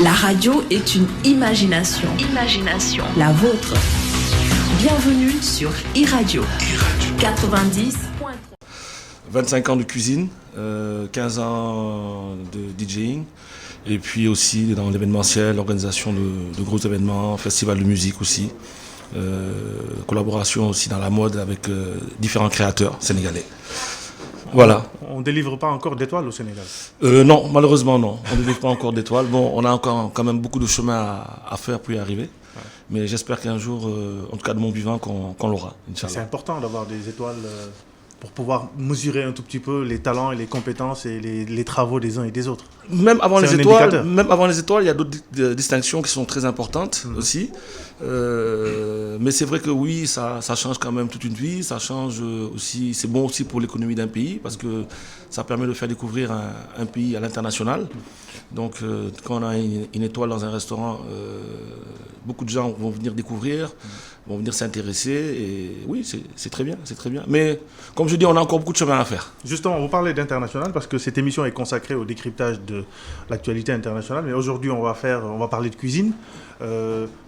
La radio est une imagination. Imagination. La vôtre. Bienvenue sur iRadio 90.3. 25 ans de cuisine, 15 ans de DJing, et puis aussi dans l'événementiel, l'organisation de gros événements, festival de musique aussi, collaboration aussi dans la mode avec différents créateurs sénégalais. Voilà. On ne délivre pas encore d'étoiles au Sénégal? Non, malheureusement non. On ne délivre pas encore d'étoiles. Bon, on a encore quand même beaucoup de chemin à faire pour y arriver. Ouais. Mais j'espère qu'un jour, en tout cas de mon vivant, qu'on l'aura. C'est important d'avoir des étoiles pour pouvoir mesurer un tout petit peu les talents et les compétences et les travaux des uns et des autres. Même avant les étoiles, il y a d'autres distinctions qui sont très importantes aussi. Mais c'est vrai que oui, ça change quand même toute une vie. Ça change aussi, c'est bon aussi pour l'économie d'un pays parce que ça permet de faire découvrir un pays à l'international. Donc quand on a une étoile dans un restaurant, beaucoup de gens vont venir découvrir, vont venir s'intéresser. Et oui, c'est très bien, c'est très bien. Mais comme je dis, on a encore beaucoup de chemin à faire. Justement, vous parlez d'international parce que cette émission est consacrée au décryptage de l'actualité internationale. Mais aujourd'hui, on va parler de cuisine.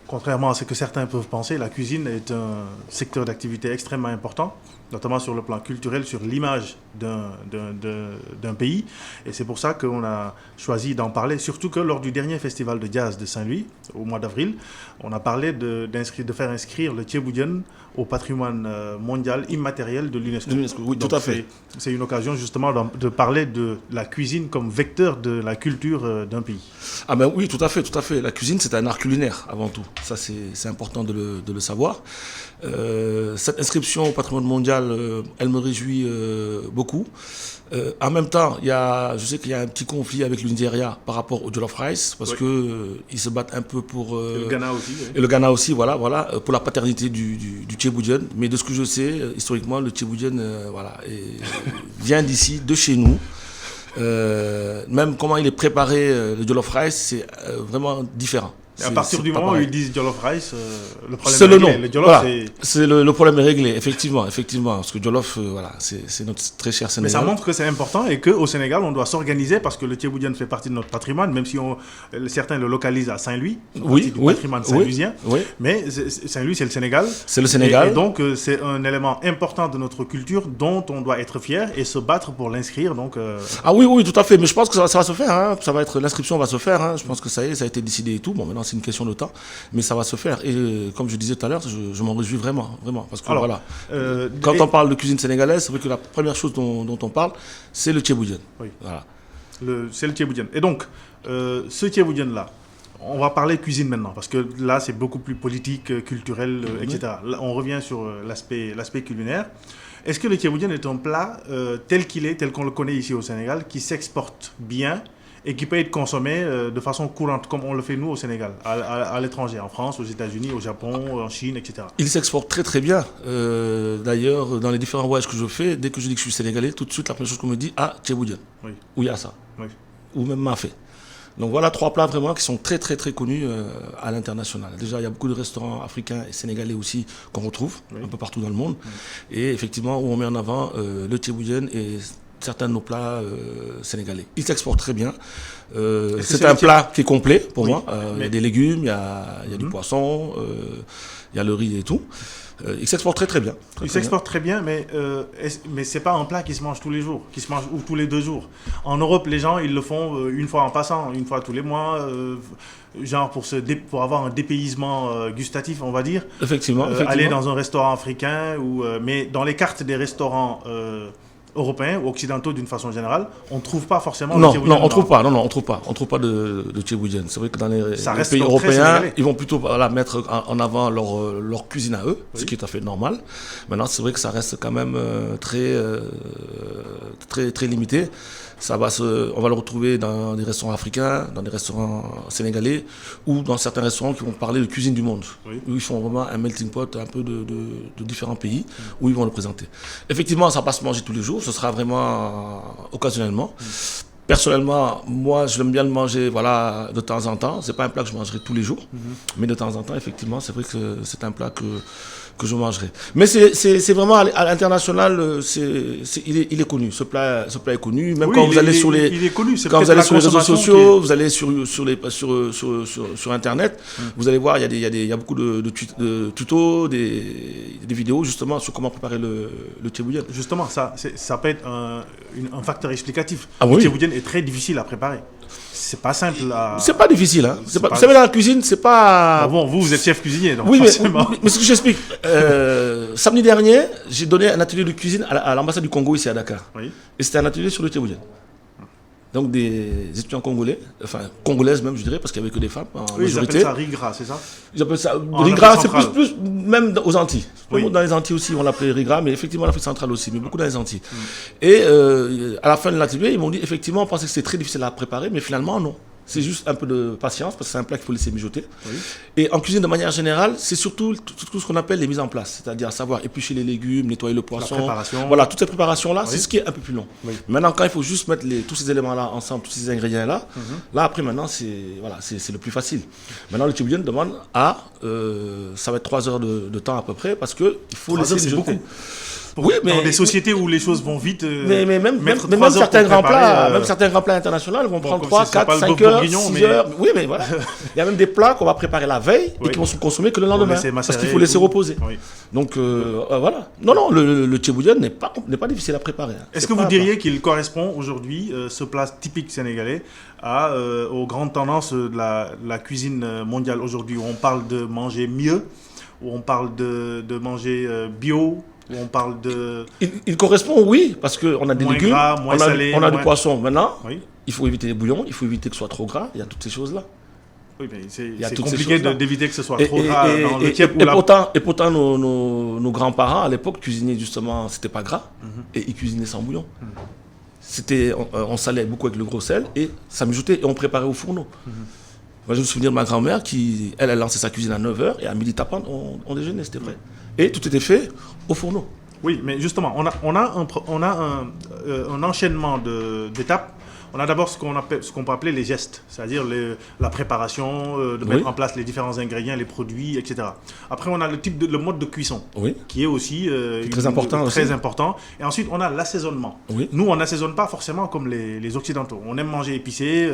Contrairement à ce que certains peuvent penser, la cuisine est un secteur d'activité extrêmement important, notamment sur le plan culturel, sur l'image d'un pays. Et c'est pour ça qu'on a choisi d'en parler, surtout que lors du dernier festival de jazz de Saint-Louis, au mois d'avril, on a parlé de faire inscrire le Thiéboudiène au patrimoine mondial immatériel de l'UNESCO. Oui, tout à fait. C'est une occasion justement de parler de la cuisine comme vecteur de la culture d'un pays. Ah ben oui, tout à fait. La cuisine, c'est un art culinaire avant tout. Ça, c'est important de le savoir. Cette inscription au patrimoine mondial, elle me réjouit beaucoup. En même temps, je sais qu'il y a un petit conflit avec le Nigeria par rapport au jollof rice, parce qu'ils se battent un peu pour... et le Ghana aussi. Oui. Et le Ghana aussi, voilà, pour la paternité du Thiéboudiène. Mais de ce que je sais, historiquement, le Thiéboudiène vient d'ici, de chez nous. Même comment il est préparé, le jollof rice, c'est vraiment différent. À partir du moment où ils disent jollof rice, le problème c'est est réglé. le nom. Le jollof, c'est le problème est réglé, effectivement, parce que jollof, c'est notre très cher Sénégal. Mais ça montre que c'est important et qu'au Sénégal, on doit s'organiser parce que le Thiéboudiène fait partie de notre patrimoine, même si certains le localisent à Saint-Louis, du patrimoine saint-louisien. Oui. Mais Saint-Louis, c'est le Sénégal. C'est le Sénégal. Et donc, c'est un élément important de notre culture dont on doit être fier et se battre pour l'inscrire. Donc, Ah oui, tout à fait. Mais je pense que ça va se faire. Hein. L'inscription va se faire. Hein. Je pense que ça a été décidé et tout. Bon, maintenant, c'est une question de temps, mais ça va se faire. Et comme je disais tout à l'heure, je m'en réjouis vraiment, parce que quand on parle de cuisine sénégalaise, c'est vrai que la première chose dont on parle, c'est le Thiéboudiène. Oui. Voilà. C'est le Thiéboudiène. Et donc, ce Thiéboudiène-là, on va parler cuisine maintenant, parce que là, c'est beaucoup plus politique, culturel, etc. Là, on revient sur l'aspect culinaire. Est-ce que le Thiéboudiène est un plat tel qu'il est, tel qu'on le connaît ici au Sénégal, qui s'exporte bien et qui peut être consommé de façon courante, comme on le fait nous au Sénégal, à l'étranger, en France, aux États-Unis, au Japon, en Chine, etc. Il s'exporte très très bien. D'ailleurs, dans les différents voyages que je fais, dès que je dis que je suis sénégalais, tout de suite, la première chose qu'on me dit, Thiéboudiène. Oui. Où il y a ça. Oui. Ou même Mafé. Donc voilà 3 plats vraiment qui sont très très très connus à l'international. Déjà, il y a beaucoup de restaurants africains et sénégalais aussi qu'on retrouve un peu partout dans le monde. Et effectivement, où on met en avant le Thiéboudiène et certains de nos plats sénégalais. Ils s'exportent très bien. C'est un plat qui est complet pour moi. Il y a des légumes, il y a du poisson, il y a le riz et tout. Il s'exporte très très bien. Il s'exporte très bien, mais ce n'est pas un plat qui se mange tous les jours, qui se mange ou tous les 2 jours. En Europe, les gens, ils le font une fois en passant, une fois tous les mois, genre pour avoir un dépaysement gustatif, on va dire. Effectivement. Aller dans un restaurant africain, mais dans les cartes des restaurants européens ou occidentaux d'une façon générale, on ne trouve pas forcément le Thiéboudiène. On trouve pas de Thiéboudiène. C'est vrai que dans les pays européens, ils vont plutôt mettre en avant leur cuisine à eux, ce qui est tout à fait normal. Maintenant, c'est vrai que ça reste quand même très très limité. On va le retrouver dans des restaurants africains, dans des restaurants sénégalais ou dans certains restaurants qui vont parler de cuisine du monde. Oui. Où ils font vraiment un melting pot un peu de différents pays où ils vont le présenter. Effectivement, ça ne va pas se manger tous les jours, ce sera vraiment occasionnellement. Personnellement, moi, je l'aime bien le manger de temps en temps. Ce n'est pas un plat que je mangerai tous les jours. Mais de temps en temps, effectivement, c'est vrai que c'est un plat que je mangerai. Mais c'est vraiment à l'international, il est connu. Ce plat est connu. Même quand vous allez sur les réseaux sociaux, vous allez sur Internet, vous allez voir, il y a beaucoup de tutos, des vidéos justement sur comment préparer le tchéboudian. Justement, ça peut être un facteur explicatif. Le tchéboudian est très difficile à préparer. C'est pas simple à... C'est pas difficile, hein. Vous savez, dans la cuisine, c'est pas... Bon, vous êtes chef cuisinier, donc oui, forcément... mais ce que j'explique, samedi dernier, j'ai donné un atelier de cuisine à l'ambassade du Congo ici à Dakar. Oui. Et c'était un atelier sur le tchéboudian. Donc des étudiants congolais, enfin congolaises même, je dirais, parce qu'il n'y avait que des femmes en majorité. Ils appellent ça riz-gras, c'est ça? Ils appellent ça riz-gras, c'est plus même aux Antilles. Oui. Dans les Antilles aussi, on l'appelait riz-gras, mais effectivement, l'Afrique centrale aussi, mais beaucoup dans les Antilles. Et à la fin de l'atelier, ils m'ont dit, effectivement, on pensait que c'était très difficile à préparer, mais finalement, non. C'est juste un peu de patience, parce que c'est un plat qu'il faut laisser mijoter. Oui. Et en cuisine, de manière générale, c'est surtout tout ce qu'on appelle les mises en place. C'est-à-dire savoir éplucher les légumes, nettoyer le poisson. La préparation. Voilà, toutes ces préparations-là, oui. C'est ce qui est un peu plus long. Oui. Maintenant, quand il faut juste mettre tous ces éléments-là ensemble, tous ces ingrédients-là, là, après, maintenant, c'est le plus facile. Maintenant, le tchéboudian demande ça va être 3 heures de temps à peu près, parce qu'il faut laisser mijoter. Beaucoup. Oui, mais dans des sociétés où les choses vont vite, mais même certains grands plats, même certains grands plats internationaux vont prendre 3, 4, 5 heures, 6 heures. Oui, mais voilà. Il y a même des plats qu'on va préparer la veille et qui vont se consommer que le lendemain, parce qu'il faut laisser reposer. Oui. Donc voilà. Non, le tchéboudian n'est pas difficile à préparer. Est-ce que vous diriez qu'il correspond aujourd'hui, ce plat typique sénégalais, aux grandes tendances de la cuisine mondiale aujourd'hui, où on parle de manger mieux, où on parle de manger bio? Où on parle de... Il correspond, oui, parce qu'on a des légumes, gras, moins salé, on a du poisson. Maintenant, oui. Il faut éviter les bouillons, il faut éviter que ce soit trop gras, il y a toutes ces choses-là. Oui, mais c'est compliqué d'éviter que ce soit trop gras dans le tiep. Et pourtant, nos grands-parents, à l'époque, cuisinaient justement, c'était pas gras, et ils cuisinaient sans bouillon. On salait beaucoup avec le gros sel, et ça mijotait, et on préparait au fourneau. Moi, je me souviens de ma grand-mère qui, elle lancé sa cuisine à 9h, et à midi tapant, on déjeunait, c'était vrai. Et tout était fait au fourneau. Oui, mais justement, on a un enchaînement d'étapes. On a d'abord ce qu'on peut appeler les gestes, c'est-à-dire la préparation, de mettre en place les différents ingrédients, les produits, etc. Après, on a le mode de cuisson, qui est aussi très important. Et ensuite, on a l'assaisonnement. Oui. Nous, on n'assaisonne pas forcément comme les Occidentaux. On aime manger épicé,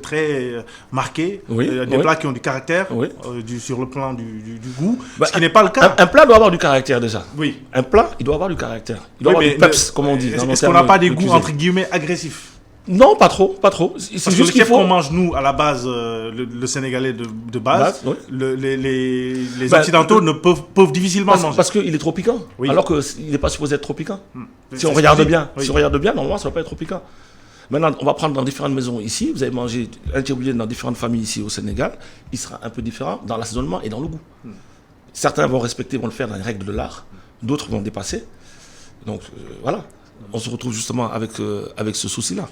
très marqué, des plats qui ont du caractère sur le plan du goût, ce qui n'est pas le cas. Un plat doit avoir du caractère déjà. Oui. Un plat, il doit avoir du caractère. Il doit avoir du peps, comme on dit. Est-ce qu'on n'a pas des goûts, entre guillemets, agressifs? Non, pas trop. Parce que le chef qu'on mange, nous, à la base, le Sénégalais de base, les Occidentaux peuvent difficilement le manger. Parce qu'il est trop piquant, alors qu'il n'est pas supposé être trop piquant. Si on regarde bien, normalement, ça ne va pas être trop piquant. Maintenant, on va prendre dans différentes maisons ici. Vous avez mangé un tchéboudian dans différentes familles ici au Sénégal. Il sera un peu différent dans l'assaisonnement et dans le goût. Certains vont le faire dans les règles de l'art. D'autres vont dépasser. Donc, voilà. On se retrouve justement avec ce souci-là.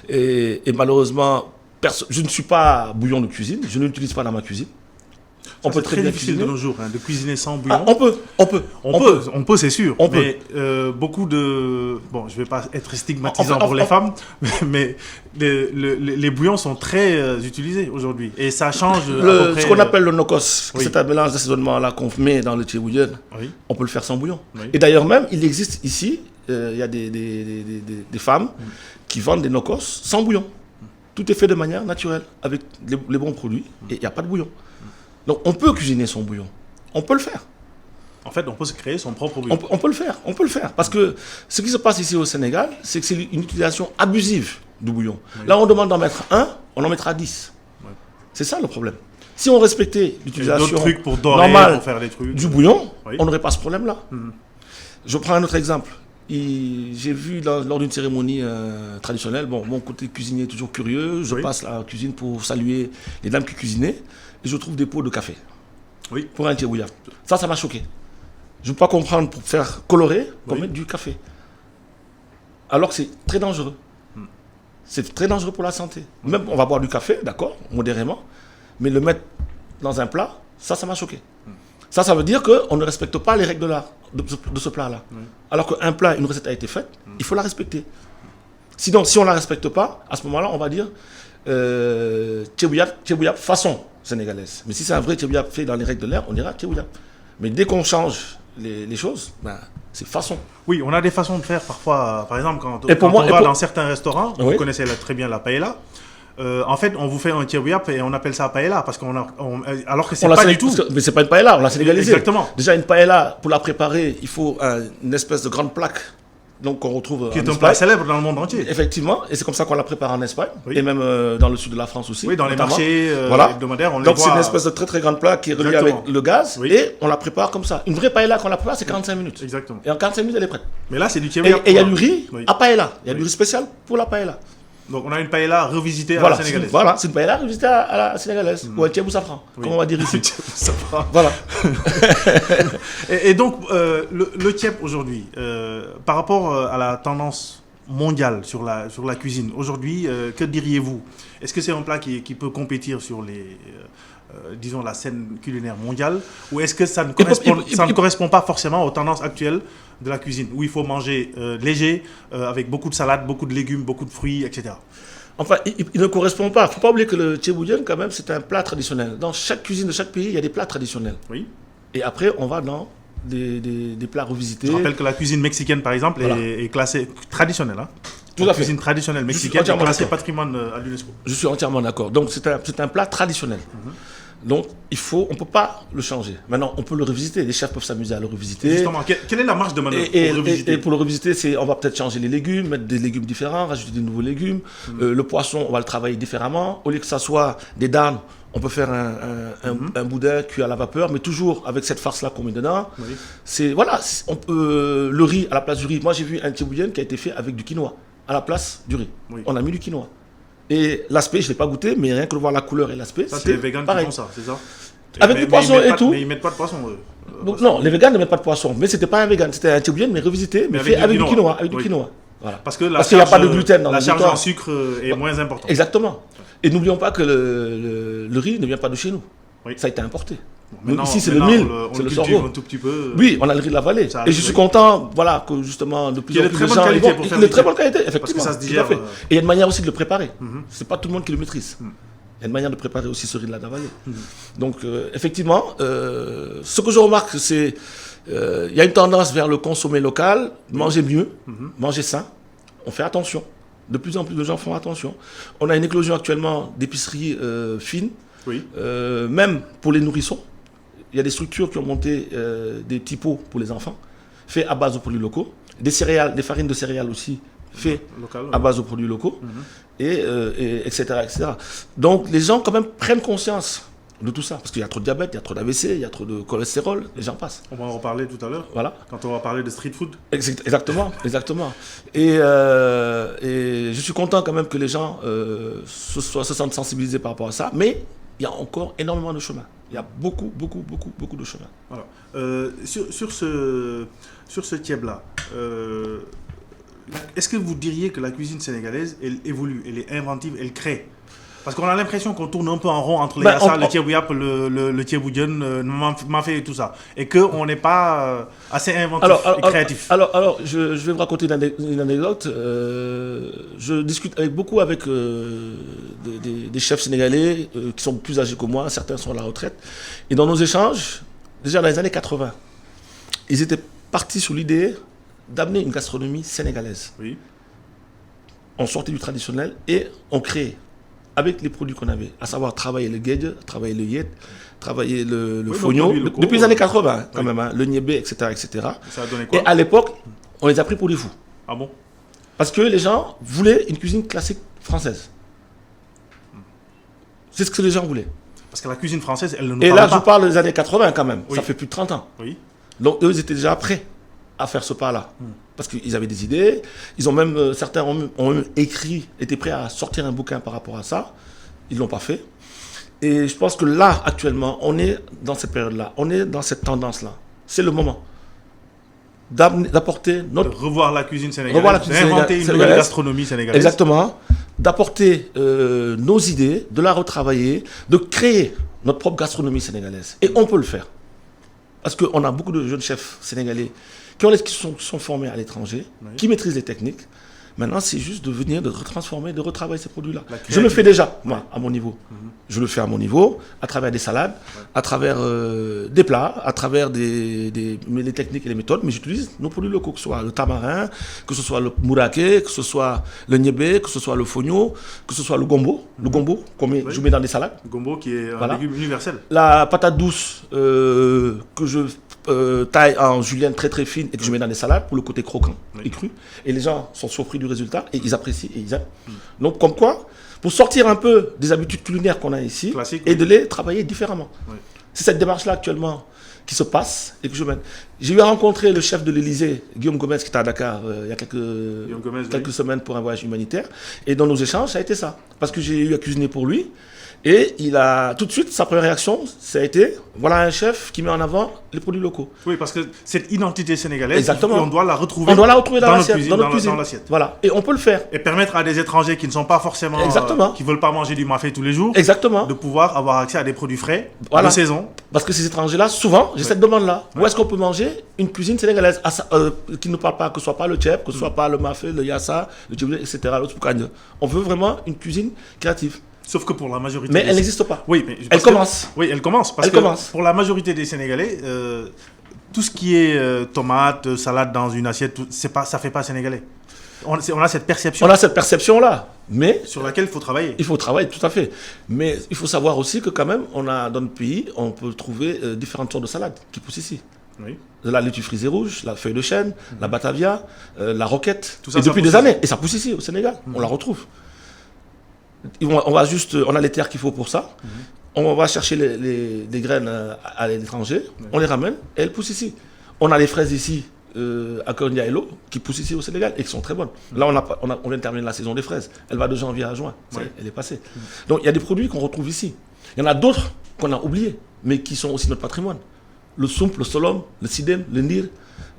Et malheureusement, je ne suis pas bouillon de cuisine, je ne l'utilise pas dans ma cuisine. C'est très difficile de nos jours, de cuisiner sans bouillon. On peut, c'est sûr. Mais beaucoup de... Bon, je ne vais pas être stigmatisant pour les femmes, mais les bouillons sont très utilisés aujourd'hui. Et ça change ce qu'on appelle le nokos, c'est un mélange d'assaisonnement qu'on met dans le tchéboudian. On peut le faire sans bouillon. Et d'ailleurs même, il existe ici, il y a des femmes qui vendent des nokos sans bouillon. Tout est fait de manière naturelle, avec les bons produits, et il n'y a pas de bouillon. Donc on peut cuisiner son bouillon, on peut le faire. En fait, on peut se créer son propre bouillon. On peut le faire, parce que ce qui se passe ici au Sénégal, c'est que c'est une utilisation abusive du bouillon. Là, on demande d'en mettre 1, on en mettra 10. C'est ça le problème. Si on respectait l'utilisation normale du bouillon, on n'aurait pas ce problème-là. Je prends un autre exemple. J'ai vu lors d'une cérémonie traditionnelle, mon côté cuisinier est toujours curieux, je passe à la cuisine pour saluer les dames qui cuisinaient, et je trouve des pots de café pour un tchéboudian. Ça m'a choqué. Je ne peux pas comprendre pour faire colorer qu'on mette du café. Alors que c'est très dangereux. C'est très dangereux pour la santé. Même on va boire du café, d'accord, modérément, mais le mettre dans un plat, ça m'a choqué. Ça veut dire qu'on ne respecte pas les règles de l'art de ce plat-là. Alors qu'un plat, une recette a été faite, il faut la respecter. Sinon, si on ne la respecte pas, à ce moment-là, on va dire Tchébouillap façon sénégalaise. Mais si c'est un vrai Tchébouillap fait dans les règles de l'art, on dira Tchébouillap. Mais dès qu'on change les choses, c'est façon. Oui, on a des façons de faire parfois. Par exemple, quand on va dans certains restaurants, vous connaissez très bien la paella. En fait, on vous fait un tchébouillap et on appelle ça paella parce alors que c'est pas du tout. Mais c'est pas une paella, on l'a sénégalisé. Exactement. Déjà, une paella, pour la préparer, il faut une espèce de grande plaque. Donc, qu'on retrouve qui est un plat célèbre dans le monde entier. Effectivement, et c'est comme ça qu'on la prépare en Espagne, et même dans le sud de la France aussi. Oui, dans les marchés hebdomadaires, on les voit. Donc, c'est une espèce de très très grande plaque qui est reliée avec le gaz, et on la prépare comme ça. Une vraie paella, quand on la prépare, c'est 45 minutes. Exactement. Et en 45 minutes, elle est prête. Mais là, c'est du tchébouillap. Et il y a du riz à paella. Il y a du riz spécial pour la paella. Donc, on a une paella revisitée à la sénégalaise. Voilà, c'est une paella revisitée à la sénégalaise. Ou un tchébou safran, comme on va dire ici. Voilà. Et donc, le tchèp aujourd'hui, par rapport à la tendance mondiale sur la cuisine, aujourd'hui, que diriez-vous? Est-ce que c'est un plat qui peut compétir sur disons, la scène culinaire mondiale? Ou est-ce que ça ne correspond pas forcément aux tendances actuelles de la cuisine, où il faut manger léger, avec beaucoup de salade, beaucoup de légumes, beaucoup de fruits, etc. Enfin, il ne correspond pas. Il ne faut pas oublier que le tchéboudian, quand même, c'est un plat traditionnel. Dans chaque cuisine de chaque pays, il y a des plats traditionnels. Oui. Et après, on va dans des plats revisités. Je rappelle que la cuisine mexicaine, par exemple, est classée traditionnelle. Hein. Tout à fait. La cuisine traditionnelle mexicaine est classée patrimoine à l'UNESCO. Je suis entièrement d'accord. Donc, c'est un plat traditionnel. Donc, on ne peut pas le changer. Maintenant, on peut le revisiter. Les chefs peuvent s'amuser à le revisiter. Justement, quelle est la marge de manœuvre pour le revisiter? Et pour le revisiter, on va peut-être changer les légumes, mettre des légumes différents, rajouter des nouveaux légumes. Le poisson, on va le travailler différemment. Au lieu que ça soit des dames, on peut faire un boudin cuit à la vapeur, mais toujours avec cette farce-là qu'on met dedans. Oui. Le riz à la place du riz. Moi, j'ai vu un tchéboudian qui a été fait avec du quinoa à la place du riz. Oui. On a mis du quinoa. Et l'aspect, je ne l'ai pas goûté, mais rien que de voir la couleur et l'aspect, c'est les végans qui font ça, c'est ça? Avec du poisson et tout. Mais ils ne mettent pas de poisson. Non, les végans ne mettent pas de poisson. Mais ce n'était pas un vegan, c'était un tchéboudian, mais revisité, mais fait avec du quinoa. Avec du quinoa. Voilà. Parce qu'il n'y a pas de gluten dans la charge en sucre est moins importante. Exactement. Et n'oublions pas que le riz ne vient pas de chez nous. Oui. Ça a été importé. Maintenant, ici, c'est le mil, c'est le sorgho. Un tout petit peu. Oui, on a le riz de la vallée. Et je suis content, voilà, que justement, de plus en plus de gens... Il est de très bonne qualité, effectivement. Parce que ça se digère. Et il y a une manière aussi de le préparer. C'est pas tout le monde qui le maîtrise. Il y a une manière de préparer aussi ce riz de la vallée. Donc, effectivement, ce que je remarque, c'est... Il y a une tendance vers le consommer local, manger mieux, manger sain. On fait attention. De plus en plus de gens font attention. On a une éclosion actuellement d'épiceries fines, même pour les nourrissons. Il y a des structures qui ont monté des petits pots pour les enfants, faits à base de produits locaux. Des céréales, des farines de céréales aussi, faits à base de produits locaux, etc., etc. Donc les gens quand même prennent conscience de tout ça, parce qu'il y a trop de diabète, il y a trop d'AVC, il y a trop de cholestérol, les gens passent. On va en reparler tout à l'heure, quand on va parler de street food. Exactement, exactement. Et je suis content quand même que les gens se sentent sensibilisés par rapport à ça, mais il y a encore énormément de chemin. Il y a beaucoup de chemin. Voilà. Sur ce tieb-là, est-ce que vous diriez que la cuisine sénégalaise, elle évolue, elle est inventive, elle crée? Parce qu'on a l'impression qu'on tourne un peu en rond entre les yassa, le tchébouillap, le tchéboudian, mafé et tout ça. Et qu'on n'est pas assez inventif et créatif. Alors je vais vous raconter une anecdote. Je discute beaucoup avec des chefs sénégalais qui sont plus âgés que moi. Certains sont à la retraite. Et dans nos échanges, déjà dans les années 80, ils étaient partis sur l'idée d'amener une gastronomie sénégalaise. Oui. On sortait du traditionnel et on créait, avec les produits qu'on avait, à savoir travailler le guedje, travailler le yet, travailler le fognon, depuis les années 80 quand même, hein, le niébé, etc. etc. Ça a donné quoi? Et à l'époque, on les a pris pour des fous. Ah bon? Parce que les gens voulaient une cuisine classique française. C'est ce que les gens voulaient. Parce que la cuisine française, elle ne nous parle pas. Et là, je parle des années 80 quand même, ça fait plus de 30 ans. Oui. Donc eux, ils étaient déjà prêts à faire ce pas-là. Parce qu'ils avaient des idées, ils ont même, certains ont même écrit, étaient prêts à sortir un bouquin par rapport à ça. Ils ne l'ont pas fait. Et je pense que là, actuellement, on est dans cette période-là, on est dans cette tendance-là. C'est le moment d'apporter notre... De revoir la cuisine sénégalaise, d'inventer une nouvelle gastronomie sénégalaise. Exactement. D'apporter nos idées, de la retravailler, de créer notre propre gastronomie sénégalaise. Et on peut le faire. Parce qu'on a beaucoup de jeunes chefs sénégalais qui sont formés à l'étranger, qui maîtrisent les techniques, Maintenant, c'est juste de venir, de retransformer, de retravailler ces produits-là. Je le fais déjà, moi, à mon niveau. Je le fais à mon niveau, à travers des salades, à travers des plats, à travers les techniques et les méthodes, mais j'utilise nos produits locaux, que ce soit le tamarin, que ce soit le mouraké, que ce soit le niébé, que ce soit le fogno, que ce soit le gombo. Le gombo, je mets dans des salades. Le gombo qui est un légume universel. La patate douce que je taille en julienne très très fine et que je mets dans des salades pour le côté croquant et cru. Et les gens sont surpris du résultat et ils apprécient et ils aiment. Donc comme quoi, pour sortir un peu des habitudes culinaires qu'on a ici, classique, et de les travailler différemment. Oui. C'est cette démarche-là actuellement qui se passe et que je mène. J'ai eu à rencontrer le chef de l'Élysée, Guillaume Gomez, qui était à Dakar il y a quelques semaines pour un voyage humanitaire. Et dans nos échanges, ça a été ça. Parce que j'ai eu à cuisiner pour lui. Et il a tout de suite, sa première réaction, ça a été, voilà un chef qui met en avant les produits locaux. Oui, parce que cette identité sénégalaise, exactement, on doit la retrouver, dans notre cuisine. Voilà, et on peut le faire. Et permettre à des étrangers qui ne sont pas forcément, qui ne veulent pas manger du mafé tous les jours, exactement, de pouvoir avoir accès à des produits frais, de saison. Parce que ces étrangers-là, souvent, j'ai cette demande-là. Où est-ce qu'on peut manger une cuisine sénégalaise qui ne parle pas, que ce soit pas le tchèp, que ce soit pas le mafé, le yassa, le djibouti, etc. On veut vraiment une cuisine créative. Sauf que pour la majorité... Mais elle n'existe pas. Oui, mais elle commence. Oui, elle commence. Parce que pour la majorité des Sénégalais, tout ce qui est tomates, salade dans une assiette, ça ne fait pas sénégalais. On a cette perception. On a cette perception-là. Mais sur laquelle il faut travailler. Il faut travailler, tout à fait. Mais il faut savoir aussi que quand même, dans notre pays, on peut trouver différentes sortes de salades qui poussent ici. Oui. La laitue frisée rouge, la feuille de chêne, la batavia, la roquette. Tout ça, et depuis des années. Et ça pousse ici, au Sénégal. On la retrouve. On a les terres qu'il faut pour ça. On va chercher les graines à l'étranger, on les ramène et elles poussent ici. On a les fraises ici à Konya-Elo qui poussent ici au Sénégal et qui sont très bonnes. Là, on vient de terminer la saison des fraises. Elle va de janvier à juin. Elle est passée. Donc, il y a des produits qu'on retrouve ici. Il y en a d'autres qu'on a oubliés, mais qui sont aussi notre patrimoine. Le soump, le solom, le sidem, le nir,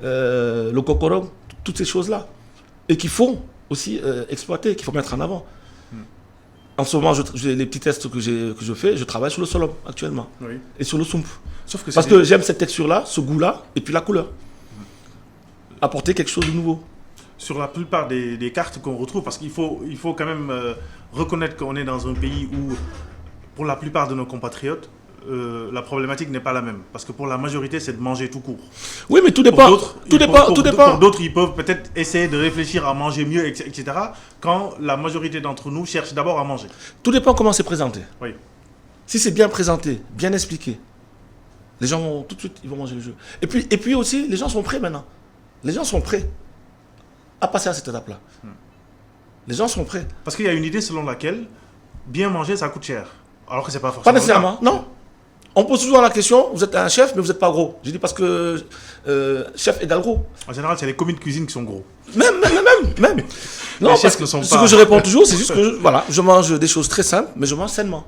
le kokorog, toutes ces choses-là. Et qu'il faut aussi exploiter, qu'il faut mettre en avant. En ce moment, les petits tests que je fais, je travaille sur le solom actuellement. Oui. Et sur le soump. Parce que j'aime cette texture-là, ce goût-là, et puis la couleur. Apporter quelque chose de nouveau. Sur la plupart des cartes qu'on retrouve, parce qu'il faut quand même reconnaître qu'on est dans un pays où, pour la plupart de nos compatriotes, la problématique n'est pas la même. Parce que pour la majorité, c'est de manger tout court. Oui, mais tout dépend. Tout dépend. Pour d'autres, ils peuvent peut-être essayer de réfléchir à manger mieux, etc. Quand la majorité d'entre nous cherche d'abord à manger. Tout dépend comment c'est présenté. Oui. Si c'est bien présenté, bien expliqué, les gens vont tout de suite, ils vont manger le jeu. Et puis aussi, les gens sont prêts maintenant. Les gens sont prêts à passer à cette étape-là. Les gens sont prêts. Parce qu'il y a une idée selon laquelle bien manger, ça coûte cher. Alors que c'est pas forcément. Pas nécessairement, non. On pose toujours la question, vous êtes un chef, mais vous n'êtes pas gros. Je dis parce que chef égale gros. En général, c'est les commis de cuisine qui sont gros. Même. Non, parce que ce que je réponds toujours, c'est juste que je mange des choses très simples, mais je mange sainement.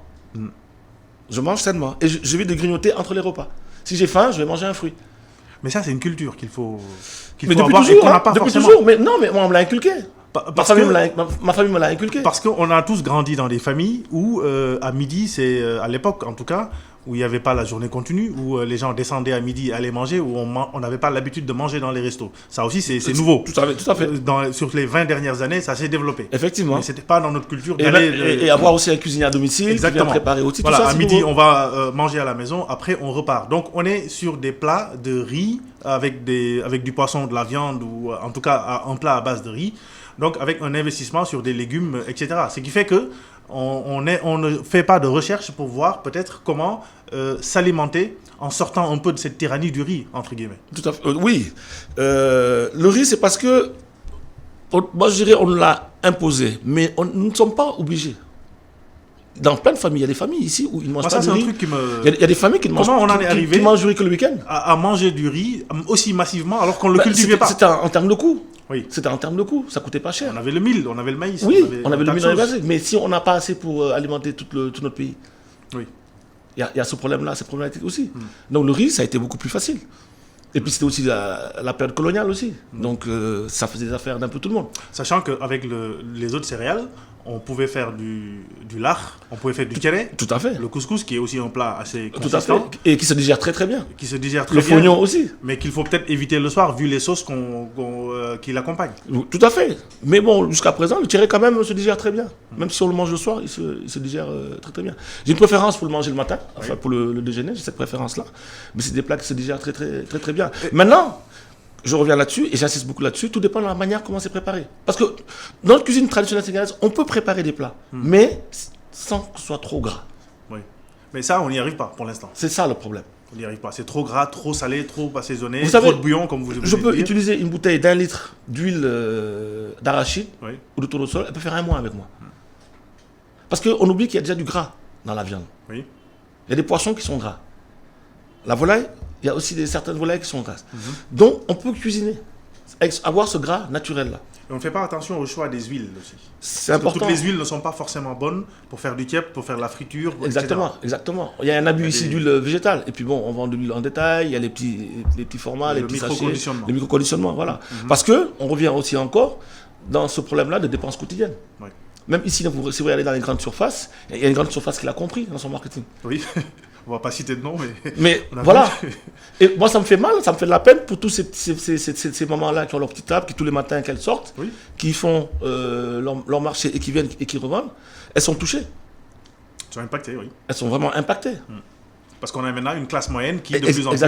Je mange sainement. Et je vais de grignoter entre les repas. Si j'ai faim, je vais manger un fruit. Mais ça, c'est une culture qu'il faut depuis avoir toujours, et qu'on n'a pas depuis forcément. toujours. Mais non, mais moi, on me l'a inculqué. Ma famille me l'a inculqué. Parce qu'on a tous grandi dans des familles où, à midi, c'est à l'époque en tout cas, où il n'y avait pas la journée continue, où les gens descendaient à midi, allaient manger, où on n'avait pas l'habitude de manger dans les restos. Ça aussi, c'est nouveau. Tout à fait. Sur les 20 dernières années, ça s'est développé. Effectivement. Mais ce n'était pas dans notre culture et avoir aussi un cuisinier à domicile, exactement, qui vient préparer aussi. Voilà, tout ça, à midi, on va manger à la maison, après on repart. Donc on est sur des plats de riz avec du poisson, de la viande, ou en tout cas un plat à base de riz. Donc avec un investissement sur des légumes, etc. Ce qui fait que on ne fait pas de recherche pour voir peut-être comment s'alimenter en sortant un peu de cette tyrannie du riz, entre guillemets. Tout à fait. Oui. Le riz, c'est parce que, moi je dirais, on l'a imposé, mais nous ne sommes pas obligés. Dans plein de familles, il y a des familles ici où ils ne mangent pas de riz. Il y a des familles qui ne mangent du riz que le week-end. À manger du riz aussi massivement alors qu'on ne le cultivait pas. C'était en termes de coût. Oui. C'était en termes de coût, ça coûtait pas cher. On avait le mil, on avait le maïs. Oui, on avait le mil dans les bases. Mais si on n'a pas assez pour alimenter tout notre pays, oui. Il y a ce problème-là, cette problématique aussi. Donc le riz, ça a été beaucoup plus facile. Et puis c'était aussi la période coloniale aussi. Donc ça faisait des affaires d'un peu tout le monde. Sachant qu'avec les autres céréales, on pouvait faire du lard, on pouvait faire du tchéré. Tout à fait. Le couscous, qui est aussi un plat assez Tout à fait. consistant. Et qui se digère très très bien. Qui se digère très Le bien. fognon aussi. Mais qu'il faut peut-être éviter le soir, vu les sauces qui l'accompagnent. Tout à fait. Mais bon, jusqu'à présent, le tchéré quand même se digère très bien. Même si on le mange le soir, il se digère très très bien. J'ai une préférence pour le manger le matin, enfin pour le déjeuner, j'ai cette préférence-là. Mais c'est des plats qui se digèrent très très très très bien. Maintenant, je reviens là-dessus et j'insiste beaucoup là-dessus, tout dépend de la manière comment c'est préparé. Parce que dans la cuisine traditionnelle sénégalaise, on peut préparer des plats, mais sans que ce soit trop gras. Oui. Mais ça, on n'y arrive pas pour l'instant. C'est ça le problème. On n'y arrive pas. C'est trop gras, trop salé, trop assaisonné, Vous savez, trop de bouillon, comme vous Je peux dire. utiliser une bouteille d'1 litre d'huile d'arachide ou de tournesol, elle peut faire un mois avec moi. Parce qu'on oublie qu'il y a déjà du gras dans la viande. Oui. Il y a des poissons qui sont gras. La volaille, il y a aussi certaines volailles qui sont grasses. Donc, on peut cuisiner, avoir ce gras naturel-là. Et on ne fait pas attention au choix des huiles aussi. C'est important. Toutes les huiles ne sont pas forcément bonnes pour faire du tiep, pour faire la friture. Exactement, etc. exactement. Il y a un abus ici d'huile végétale. Et puis bon, on vend de l'huile en détail, il y a les petits formats, les petits sachets, les microconditionnements, voilà. Parce que on revient aussi encore dans ce problème-là de dépenses quotidiennes. Oui. Même ici, si vous regardez dans les grandes surfaces, il y a une grande surface qui l'a compris dans son marketing. Oui, on ne va pas citer de nom, mais voilà. Et moi, ça me fait mal, ça me fait de la peine pour tous ces mamans-là qui ont leur petite table, qui tous les matins qu'elles sortent, qui font leur marché et qui viennent et qui revendent, elles sont touchées. Elles sont impactées, oui. Elles sont vraiment impactées. Parce qu'on a maintenant une classe moyenne qui, de plus en plus,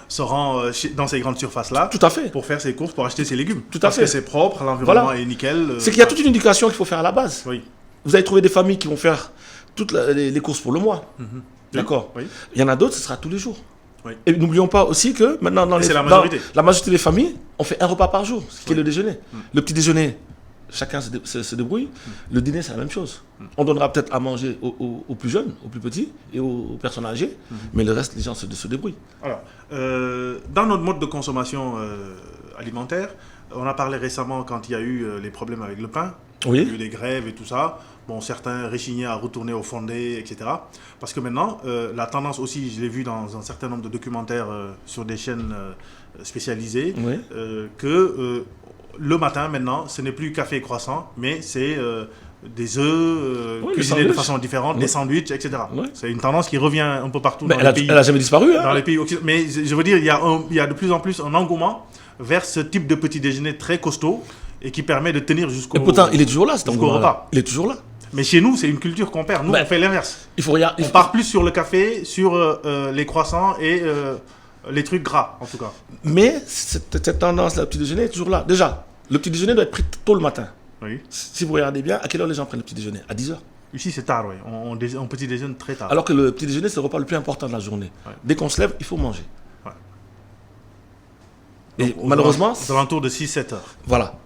se rend dans ces grandes surfaces-là. Tout à fait. Pour faire ses courses, pour acheter ses légumes. Tout à parce fait. que c'est propre, l'environnement est nickel. C'est qu'il y a toute une éducation qu'il faut faire à la base. Oui. Vous allez trouver des familles qui vont faire toutes les courses pour le mois. D'accord. Oui. Il y en a d'autres, ce sera tous les jours. Oui. Et n'oublions pas aussi que maintenant, dans la majorité. la majorité des familles, on fait un repas par jour, ce qui est le déjeuner. Le petit déjeuner, chacun se débrouille. Le dîner, c'est la même chose. On donnera peut-être à manger aux plus jeunes, aux plus petits et aux personnes âgées, mais le reste, les gens se débrouillent. Alors, dans notre mode de consommation alimentaire, on a parlé récemment quand il y a eu les problèmes avec le pain. Oui. Il y a eu des grèves et tout ça. Bon, certains réchignaient à retourner au fondé, etc. Parce que maintenant, la tendance aussi, je l'ai vu dans un certain nombre de documentaires sur des chaînes spécialisées, que le matin, maintenant, ce n'est plus café et croissant, mais c'est des œufs cuisinés de façon différente, des sandwichs, etc. Oui. C'est une tendance qui revient un peu partout dans les pays. Elle n'a jamais disparu. Dans les pays occidentaux. Mais je veux dire, il y a de plus en plus un engouement vers ce type de petit déjeuner très costaud et qui permet de tenir jusqu'au repas. Et pourtant, il est toujours là, cet engouement-là. Il est toujours là. Mais chez nous, c'est une culture qu'on perd. Nous, on fait l'inverse. On part plus sur le café, sur les croissants et les trucs gras, en tout cas. Mais cette tendance-là, le petit déjeuner, est toujours là. Déjà, le petit déjeuner doit être pris tôt le matin. Oui. Si vous regardez bien, à quelle heure les gens prennent le petit déjeuner? À 10h. Ici, c'est tard, oui. On petit déjeune très tard. Alors que le petit déjeuner, c'est le repas le plus important de la journée. Ouais. Dès qu'on se lève, il faut manger. Ouais. Et malheureusement... C'est alentour de 6-7 heures. Voilà.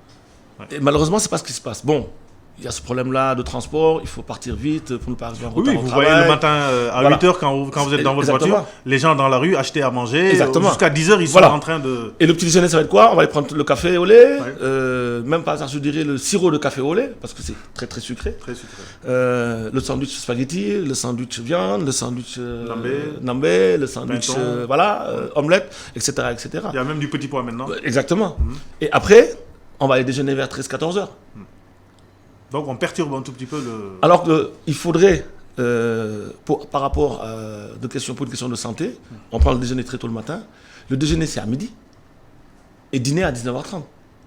Ouais. Et malheureusement, c'est pas ce qui se passe. Bon, il y a ce problème-là de transport, il faut partir vite pour ne pas arriver en retard au travail. Voyez le matin à 8h quand vous êtes dans votre voiture, les gens dans la rue achetaient à manger. Jusqu'à 10h, ils sont en train de... Et le petit déjeuner, ça va être quoi? On va aller prendre le café au lait, même par hasard, je dirais le sirop de café au lait, parce que c'est très très sucré. Très sucré. Le sandwich spaghetti, le sandwich viande, le sandwich nambé, le sandwich omelette, etc., etc. Il y a même du petit pois maintenant. Exactement. Et après, on va aller déjeuner vers 13-14 heures. Donc on perturbe un tout petit peu le... Alors qu'il faudrait, par rapport pour une question de santé, on prend le déjeuner très tôt le matin. Le déjeuner, c'est à midi. Et dîner à 19h30.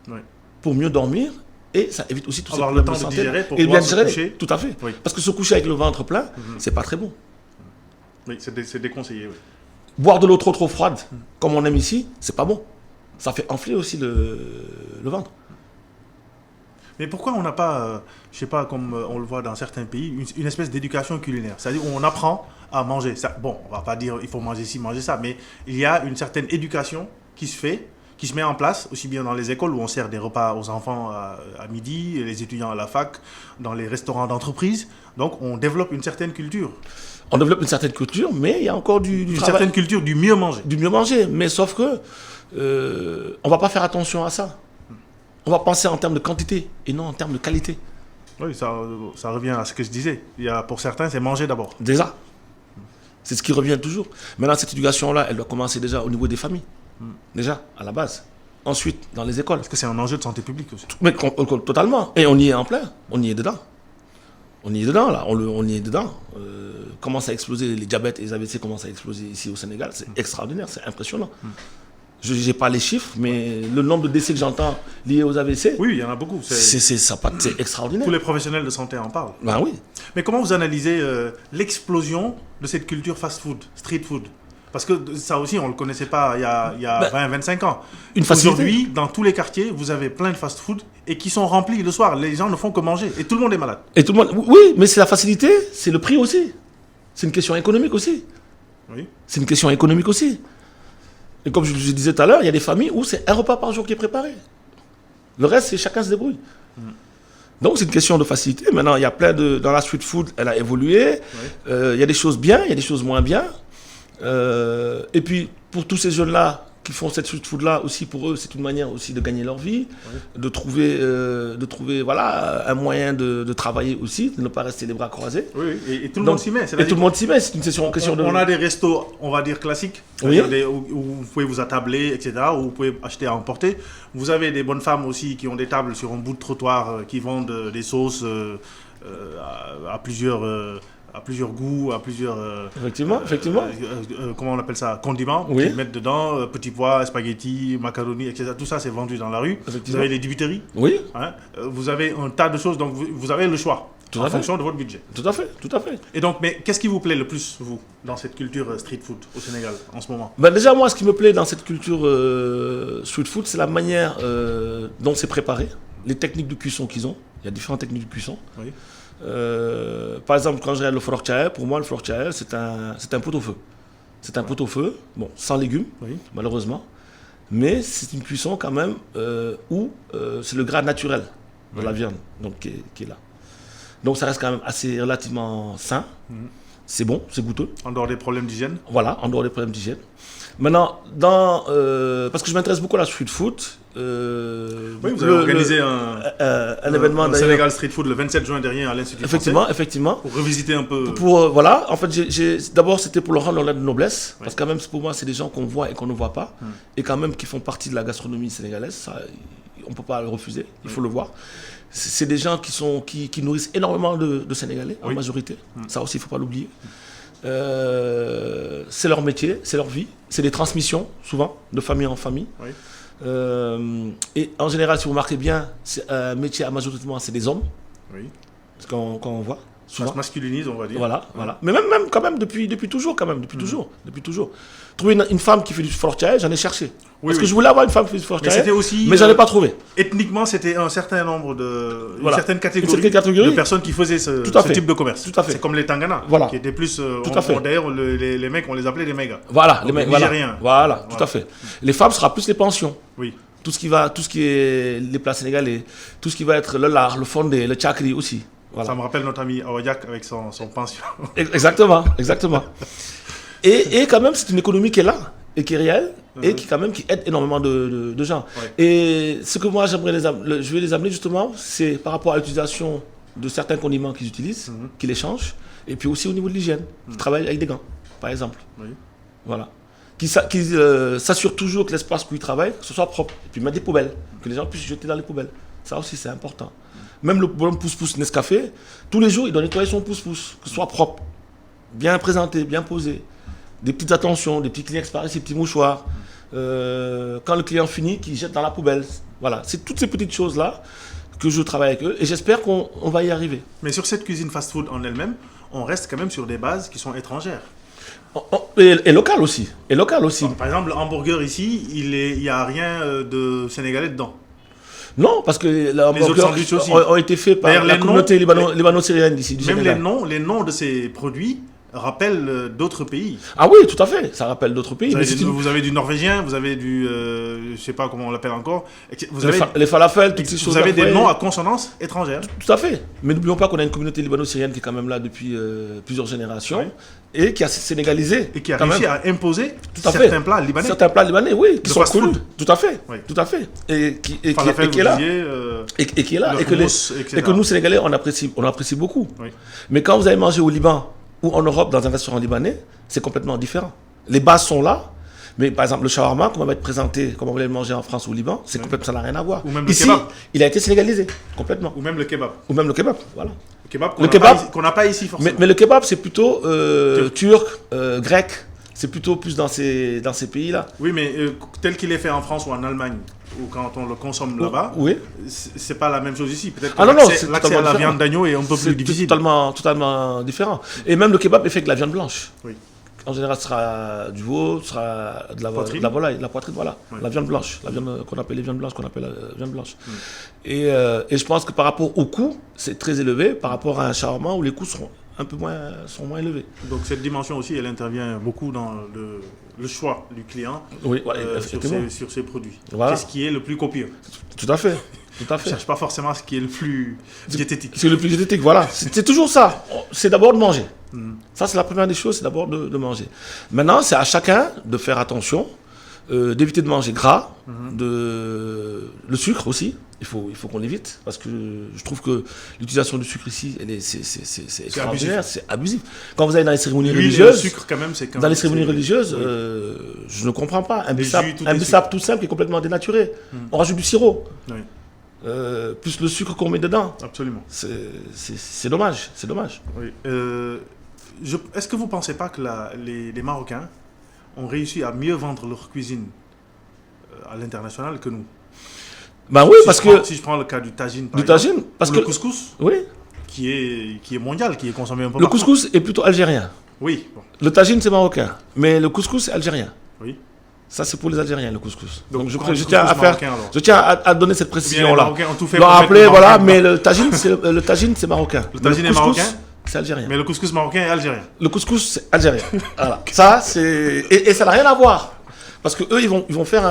Oui. Pour mieux dormir. Et ça évite aussi tout avoir le temps de digérer pour pouvoir se coucher. Tout à fait. Oui. Parce que se coucher avec le ventre plein, c'est pas très bon. Oui, c'est déconseillé. Oui. Boire de l'eau trop froide, comme on aime ici, c'est pas bon. Ça fait enfler aussi le ventre. Mais pourquoi on n'a pas, je sais pas, comme on le voit dans certains pays, une espèce d'éducation culinaire? C'est-à-dire on apprend à manger. Ça, bon, on va pas dire il faut manger ci, manger ça, mais il y a une certaine éducation qui se met en place, aussi bien dans les écoles où on sert des repas aux enfants à midi, les étudiants à la fac, dans les restaurants d'entreprise. Donc on développe une certaine culture. On développe une certaine culture, mais il y a encore une certaine culture du mieux manger. Du mieux manger, mais sauf que on va pas faire attention à ça. On va penser en termes de quantité et non en termes de qualité. Oui, ça revient à ce que je disais. Pour certains, c'est manger d'abord. Déjà. C'est ce qui revient toujours. Maintenant, cette éducation-là, elle doit commencer déjà au niveau des familles. Déjà, à la base. Ensuite, dans les écoles. Parce que c'est un enjeu de santé publique aussi. Mais totalement. Et on y est en plein. On y est dedans. On y est dedans, là. On y est dedans. Commence à exploser, les diabètes et les AVC commencent à exploser ici au Sénégal. C'est extraordinaire, c'est impressionnant. Je n'ai pas les chiffres, mais le nombre de décès que j'entends liés aux AVC... Oui, il y en a beaucoup. C'est extraordinaire. Tous les professionnels de santé en parlent. Ben oui. Mais comment vous analysez l'explosion de cette culture fast-food, street food? Parce que ça aussi, on ne le connaissait pas il y a 20-25 ans. Aujourd'hui, dans tous les quartiers, vous avez plein de fast-food et qui sont remplis le soir. Les gens ne font que manger et tout le monde est malade. Et tout le monde... Oui, mais c'est la facilité, c'est le prix aussi. C'est une question économique aussi. Oui. C'est une question économique aussi. Et comme je disais tout à l'heure, il y a des familles où c'est un repas par jour qui est préparé. Le reste, c'est chacun se débrouille. Donc, c'est une question de facilité. Maintenant, il y a plein de... Dans la street food, elle a évolué. Oui. Il y a des choses bien, il y a des choses moins bien. Et puis, pour tous ces jeunes-là qui font cette street food-là, aussi pour eux, c'est une manière aussi de gagner leur vie, oui. de trouver voilà, un moyen de travailler aussi, de ne pas rester les bras croisés. Oui, et tout le monde s'y met. Et tout le monde s'y met, c'est une question de... On a des restos, on va dire classiques, oui. où vous pouvez vous attabler, etc., où vous pouvez acheter à emporter. Vous avez des bonnes femmes aussi qui ont des tables sur un bout de trottoir, qui vendent des sauces à plusieurs goûts, à plusieurs... Effectivement. Comment on appelle ça? Condiments, oui. qu'ils mettent dedans, petits pois, spaghettis, macaroni, etc. Tout ça, c'est vendu dans la rue. Vous avez les dibiteries. Oui. Hein, vous avez un tas de choses, donc vous avez le choix en fonction de votre budget. Tout à fait. Et donc, mais qu'est-ce qui vous plaît le plus, vous, dans cette culture street food au Sénégal, en ce moment? Ben déjà, moi, ce qui me plaît dans cette culture street food, c'est la manière dont c'est préparé, les techniques de cuisson qu'ils ont. Il y a différentes techniques de cuisson. Oui. Par exemple, quand je regarde le florchael, pour moi, le florchael, c'est un pot-au-feu. C'est un pot-au-feu, bon, sans légumes, oui. malheureusement, mais c'est une cuisson quand même où c'est le gras naturel de la viande donc, qui est là. Donc ça reste quand même assez relativement sain, c'est bon, c'est goûteux. En dehors des problèmes d'hygiène? Voilà, en dehors des problèmes d'hygiène. Maintenant, parce que je m'intéresse beaucoup à la street food. Oui, vous avez organisé un événement d'ailleurs. Sénégal Street Food le 27 juin dernier à l'Institut français. Effectivement. Pour revisiter un peu. Voilà, en fait, d'abord c'était pour leur rendre leur noblesse, oui. parce que quand même pour moi c'est des gens qu'on voit et qu'on ne voit pas, et quand même qui font partie de la gastronomie sénégalaise, ça, on ne peut pas le refuser, il faut le voir. C'est des gens qui nourrissent énormément de Sénégalais, en majorité, ça aussi il ne faut pas l'oublier. C'est leur métier, c'est leur vie, c'est des transmissions, souvent, de famille en famille. Oui. Et en général, si vous remarquez bien, c'est un métier à majoritairement, c'est des hommes. Oui. Quand on voit. Souvent. Ça se masculinise, on va dire. Voilà. Mais même quand même, depuis toujours. Trouver une femme qui fait du florchael, j'en ai cherché. Parce que je voulais avoir une femme qui fait du florchael, mais j'en ai pas trouvé. Ethniquement, c'était un certain nombre une certaine catégorie de personnes qui faisaient ce type de commerce. Tout à fait. C'est comme les Tangana, qui étaient plus... D'ailleurs, les mecs, on les appelait les mégas. Voilà, les Nigériens. Voilà, tout à fait. Les femmes, ce sera plus les pensions. Oui. Tout ce qui est les plats sénégalais, tout ce qui va être le lard, le fondé, le tchakri aussi. Voilà. Ça me rappelle notre ami Awayak avec son pension. Exactement. Et quand même, c'est une économie qui est là, et qui est réelle, et qui aide énormément de gens. Ouais. Et ce que moi, je vais les amener justement, c'est par rapport à l'utilisation de certains condiments qu'ils utilisent, qu'ils les changent, et puis aussi au niveau de l'hygiène. Ils travaillent avec des gants, par exemple. Oui. Voilà. Qui s'assurent toujours que l'espace où ils travaillent, que ce soit propre, et puis mettre des poubelles, que les gens puissent jeter dans les poubelles. Ça aussi, c'est important. Même le bonhomme pousse-pousse Nescafé, tous les jours, il doit nettoyer son pousse-pousse, que ce soit propre, bien présenté, bien posé. Des petites attentions, des petits Kleenex par ici, des petits mouchoirs. Quand le client finit, qu'il jette dans la poubelle. Voilà, c'est toutes ces petites choses-là que je travaille avec eux et j'espère qu'on va y arriver. Mais sur cette cuisine fast-food en elle-même, on reste quand même sur des bases qui sont étrangères. Et local aussi. Par exemple, le hamburger ici, il n'y a rien de sénégalais dedans. Non, parce que les hamburgers ont été faits par la communauté libano-syrienne d'ici. Même les noms de ces produits rappellent d'autres pays. Ah oui, tout à fait, ça rappelle d'autres pays. Vous avez du norvégien, vous avez du... je ne sais pas comment on l'appelle encore. Les falafels, toutes ces choses. Vous avez des noms à consonance étrangère. Tout à fait. Mais n'oublions pas qu'on a une communauté libano-syrienne qui est quand même là depuis plusieurs générations et qui a sénégalisé. Et qui a réussi à imposer certains plats libanais. Certains plats libanais, oui, qui sont connus. Tout à fait. Et qui est là. Et qui est là. Et que nous, Sénégalais, on apprécie beaucoup. Mais quand vous allez manger au Liban, ou en Europe, dans un restaurant libanais, c'est complètement différent. Les bases sont là, mais par exemple, le shawarma, qu'on va être présenté, comme on va le manger en France ou au Liban, ça n'a rien à voir. Ou même le Ici, kebab. Il a été sénégalisé, complètement. Ou même le kebab. Voilà. Kebab qu'on n'a pas ici forcément. Mais le kebab, c'est plutôt turc, grec. C'est plutôt plus dans ces pays-là. Oui, mais tel qu'il est fait en France ou en Allemagne, ou quand on le consomme là-bas, oui. C'est pas la même chose ici. Peut-être que l'accès à la viande d'agneau est un peu plus difficile. C'est totalement différent. Et même le kebab est fait avec de la viande blanche. Oui. En général, ce sera du veau, ce sera de la volaille, de la poitrine, voilà. Oui. La viande blanche, la viande qu'on appelle les viandes blanches, qu'on appelle la viande blanche. Oui. Et je pense que par rapport au coût, c'est très élevé par rapport à un shawarma où les coûts sont moins élevés. Donc cette dimension aussi, elle intervient beaucoup dans le choix du client sur ses produits. Voilà. Qu'est-ce qui est le plus copieux? Tout à fait. On ne cherche pas forcément ce qui est le plus diététique. C'est le plus diététique, voilà. C'est toujours ça. C'est d'abord de manger. Ça, c'est la première des choses, c'est d'abord de manger. Maintenant, c'est à chacun de faire attention, d'éviter de manger gras, le sucre aussi. Il faut qu'on évite, parce que je trouve que l'utilisation du sucre ici, c'est extraordinaire, c'est abusif. Quand vous allez dans les cérémonies religieuses, le sucre, quand même, c'est dans les cérémonies religieuses, je ne comprends pas. Un bissap tout simple qui est complètement dénaturé. On rajoute du sirop. Oui. Plus le sucre qu'on met dedans. Absolument. C'est dommage. C'est dommage. Oui. Est-ce que vous ne pensez pas que les Marocains ont réussi à mieux vendre leur cuisine à l'international que nous? Ben oui, Si je prends le cas du tagine, parce que le couscous, oui, qui est mondial, qui est consommé un peu partout. Le couscous est plutôt algérien. Oui. Bon. Le tagine, c'est marocain. Mais le couscous, c'est algérien. Oui. Ça, c'est pour les Algériens, le couscous. Donc je tiens à donner cette précision-là. Les Marocains ont tout fait pour rappeler, voilà, mais le tagine, c'est marocain. Le tagine est marocain, c'est algérien. Mais le couscous marocain est algérien. Le couscous, c'est algérien. Voilà. Ça, c'est... Et ça n'a rien à voir. Parce que eux, ils vont faire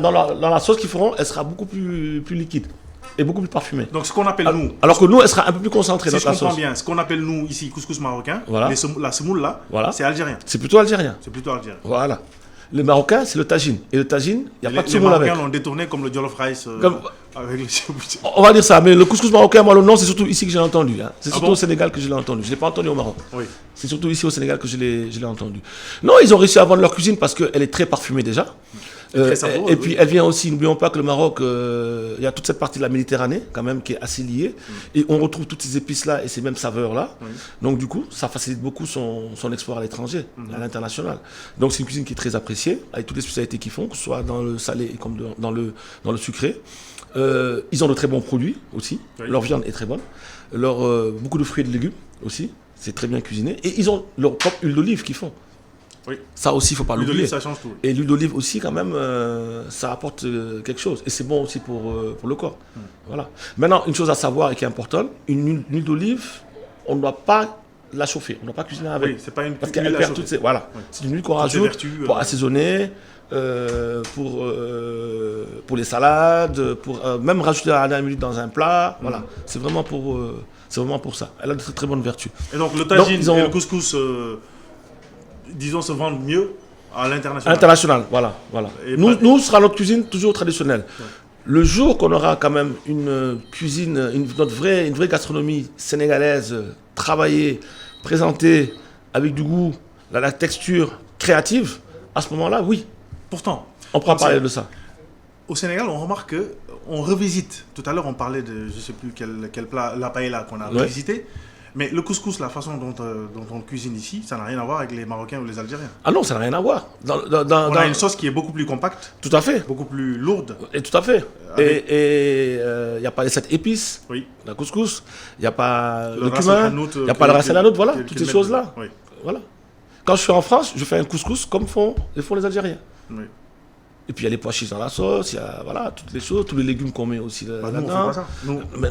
dans la sauce qu'ils feront, elle sera beaucoup plus liquide et beaucoup plus parfumée. Donc ce qu'on appelle nous. Alors que nous, elle sera un peu plus concentrée dans la sauce. Si je comprends bien, ce qu'on appelle nous ici couscous marocain, voilà. La semoule là, voilà. C'est algérien. C'est plutôt algérien. Voilà. Le marocain, c'est le tagine. Et le tagine, il n'y a pas de semoule avec. Les Marocains l'ont détourné comme le jollof rice avec les... On va dire ça, mais le couscous marocain, moi, le nom, c'est surtout ici que je l'ai entendu. Hein. C'est surtout au Sénégal que je l'ai entendu. Je ne l'ai pas entendu au Maroc. Oui. C'est surtout ici au Sénégal que je l'ai entendu. Non, ils ont réussi à vendre leur cuisine parce qu'elle est très parfumée déjà. Et puis elle vient aussi, n'oublions pas que le Maroc, il y a toute cette partie de la Méditerranée quand même qui est assez liée. Et on retrouve toutes ces épices-là et ces mêmes saveurs-là. Donc du coup, ça facilite beaucoup son export à l'étranger, à l'international. Donc c'est une cuisine qui est très appréciée, avec toutes les spécialités qu'ils font, que ce soit dans le salé comme dans le sucré. Ils ont de très bons produits aussi. Leur viande est très bonne. Beaucoup de fruits et de légumes aussi. C'est très bien cuisiné. Et ils ont leur propre huile d'olive qu'ils font. Oui. Ça aussi, il ne faut pas l'oublier. L'huile d'olive, ça change tout. Et l'huile d'olive aussi, quand même, ça apporte quelque chose. Et c'est bon aussi pour le corps. Voilà. Maintenant, une chose à savoir et qui est importante, une huile d'olive, on ne doit pas la chauffer. On ne doit pas cuisiner avec. Oui, c'est pas une parce qu'elle perd toutes ses... Voilà. Oui. C'est une huile qu'on rajoute pour assaisonner, pour les salades, pour même rajouter à la dernière minute dans un plat. Voilà. C'est vraiment pour ça. Elle a de très, très bonnes vertus. Et donc, le tagine et le couscous... disons, se vendent mieux à l'international. International, voilà. Nous, ce sera notre cuisine toujours traditionnelle. Ouais. Le jour qu'on aura quand même une cuisine, une vraie gastronomie sénégalaise, travaillée, présentée, avec du goût, la texture créative, à ce moment-là, oui. Pourtant, on pourra parler de ça. Au Sénégal, on remarque qu'on revisite. Tout à l'heure, on parlait de, je ne sais plus quel plat, la paella qu'on a revisité. Mais le couscous, la façon dont on le cuisine ici, ça n'a rien à voir avec les Marocains ou les Algériens. Ah non, ça n'a rien à voir. On a une sauce qui est beaucoup plus compacte. Tout à fait. Beaucoup plus lourde. Et tout à fait. Et il n'y a pas les 7 épices. Oui. La couscous. Il n'y a pas le cumin. Il n'y a pas le ras el hanout. Voilà, toutes ces choses-là. Oui. Voilà. Quand je suis en France, je fais un couscous comme font les Algériens. Oui. Et puis il y a les pois chiches dans la sauce, il y a toutes les choses, tous les légumes qu'on met aussi là-dedans. Nous, on fait pas ça.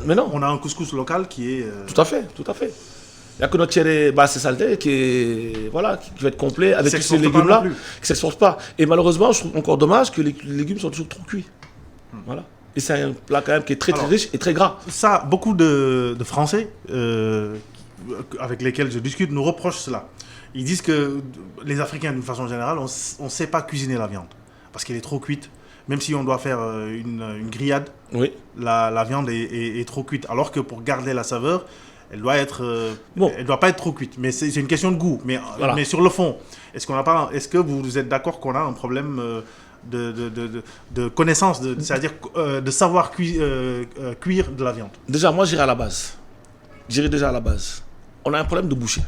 Mais non. On a un couscous local qui est... Tout à fait. Il n'y a que notre chéré basse et salté qui va être complet avec tous ces légumes-là, qui ne s'exportent pas. Et malheureusement, je trouve encore dommage que les légumes sont toujours trop cuits. Voilà. Et c'est un plat quand même qui est très riche et très gras. Ça, beaucoup de Français avec lesquels je discute nous reprochent cela. Ils disent que les Africains, d'une façon générale, on ne sait pas cuisiner la viande. Parce qu'elle est trop cuite. Même si on doit faire une grillade, oui. la viande est trop cuite. Alors que pour garder la saveur, elle doit pas être trop cuite. Mais c'est une question de goût. Mais sur le fond, est-ce que vous êtes d'accord qu'on a un problème de connaissance, c'est-à-dire de savoir cuire de la viande? Déjà, moi, j'irai à la base. j'irai déjà à la base. On a un problème de boucher.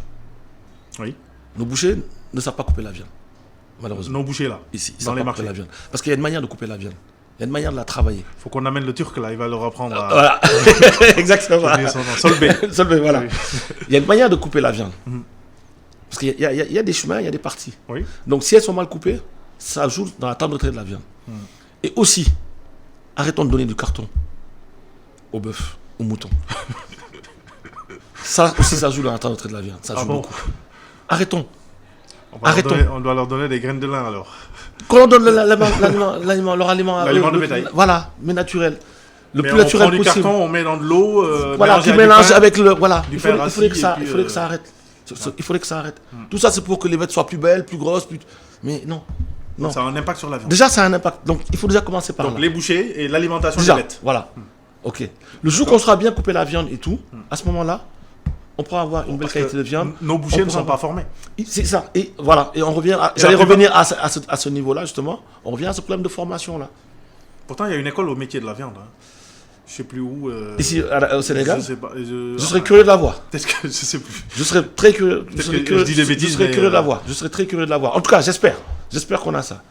Oui. Nos bouchers ne savent pas couper la viande, malheureusement. Nos bouchers là, ici, ils dans savent les pas couper marchés. la viande. Parce qu'il y a une manière de couper la viande. Il y a une manière de la travailler. Il faut qu'on amène le Turc là, il va leur apprendre à... Voilà. Exactement. Solvay. Solvay, voilà. Oui. Il y a une manière de couper la viande. Mhm. Parce qu'il y a des chemins, il y a des parties. Oui. Donc si elles sont mal coupées, ça joue dans la tendreté de la viande. Et aussi, arrêtons de donner du carton au bœuf, au mouton. Ça aussi, ça joue dans la tendreté de la viande. Ça joue beaucoup. Arrêtons. On doit leur donner des graines de lin alors. Quand on donne leur aliment de bétail. Voilà, mais naturel. Le mais plus naturel possible. On prend du carton, on met dans de l'eau. Voilà, tu mélanges avec le... Voilà, il faudrait que ça arrête. Il faudrait que ça arrête. Tout ça, c'est pour que les bêtes soient plus belles, plus grosses, plus... Mais non. Non. Ça a un impact sur la viande. Déjà, ça a un impact. Donc, il faut déjà commencer par là. Donc, les bouchers et l'alimentation des bêtes. Voilà. Ok. Le jour qu'on sera bien coupé la viande et tout, à ce moment-là, on pourra avoir une belle qualité de viande. Nos bouchers ne sont pas formés. C'est ça. Et voilà. Et on revient. J'allais revenir à ce niveau-là, justement. On revient à ce problème de formation-là. Pourtant, il y a une école au métier de la viande. Je ne sais plus où. Ici, au Sénégal. Je sais pas. Je serais curieux de la voir. Peut-être que je ne sais plus. Je serais très curieux. Je dis des bêtises. Je serais curieux de la voir. Je serais très curieux de la voir. En tout cas, j'espère. J'espère qu'on a ça.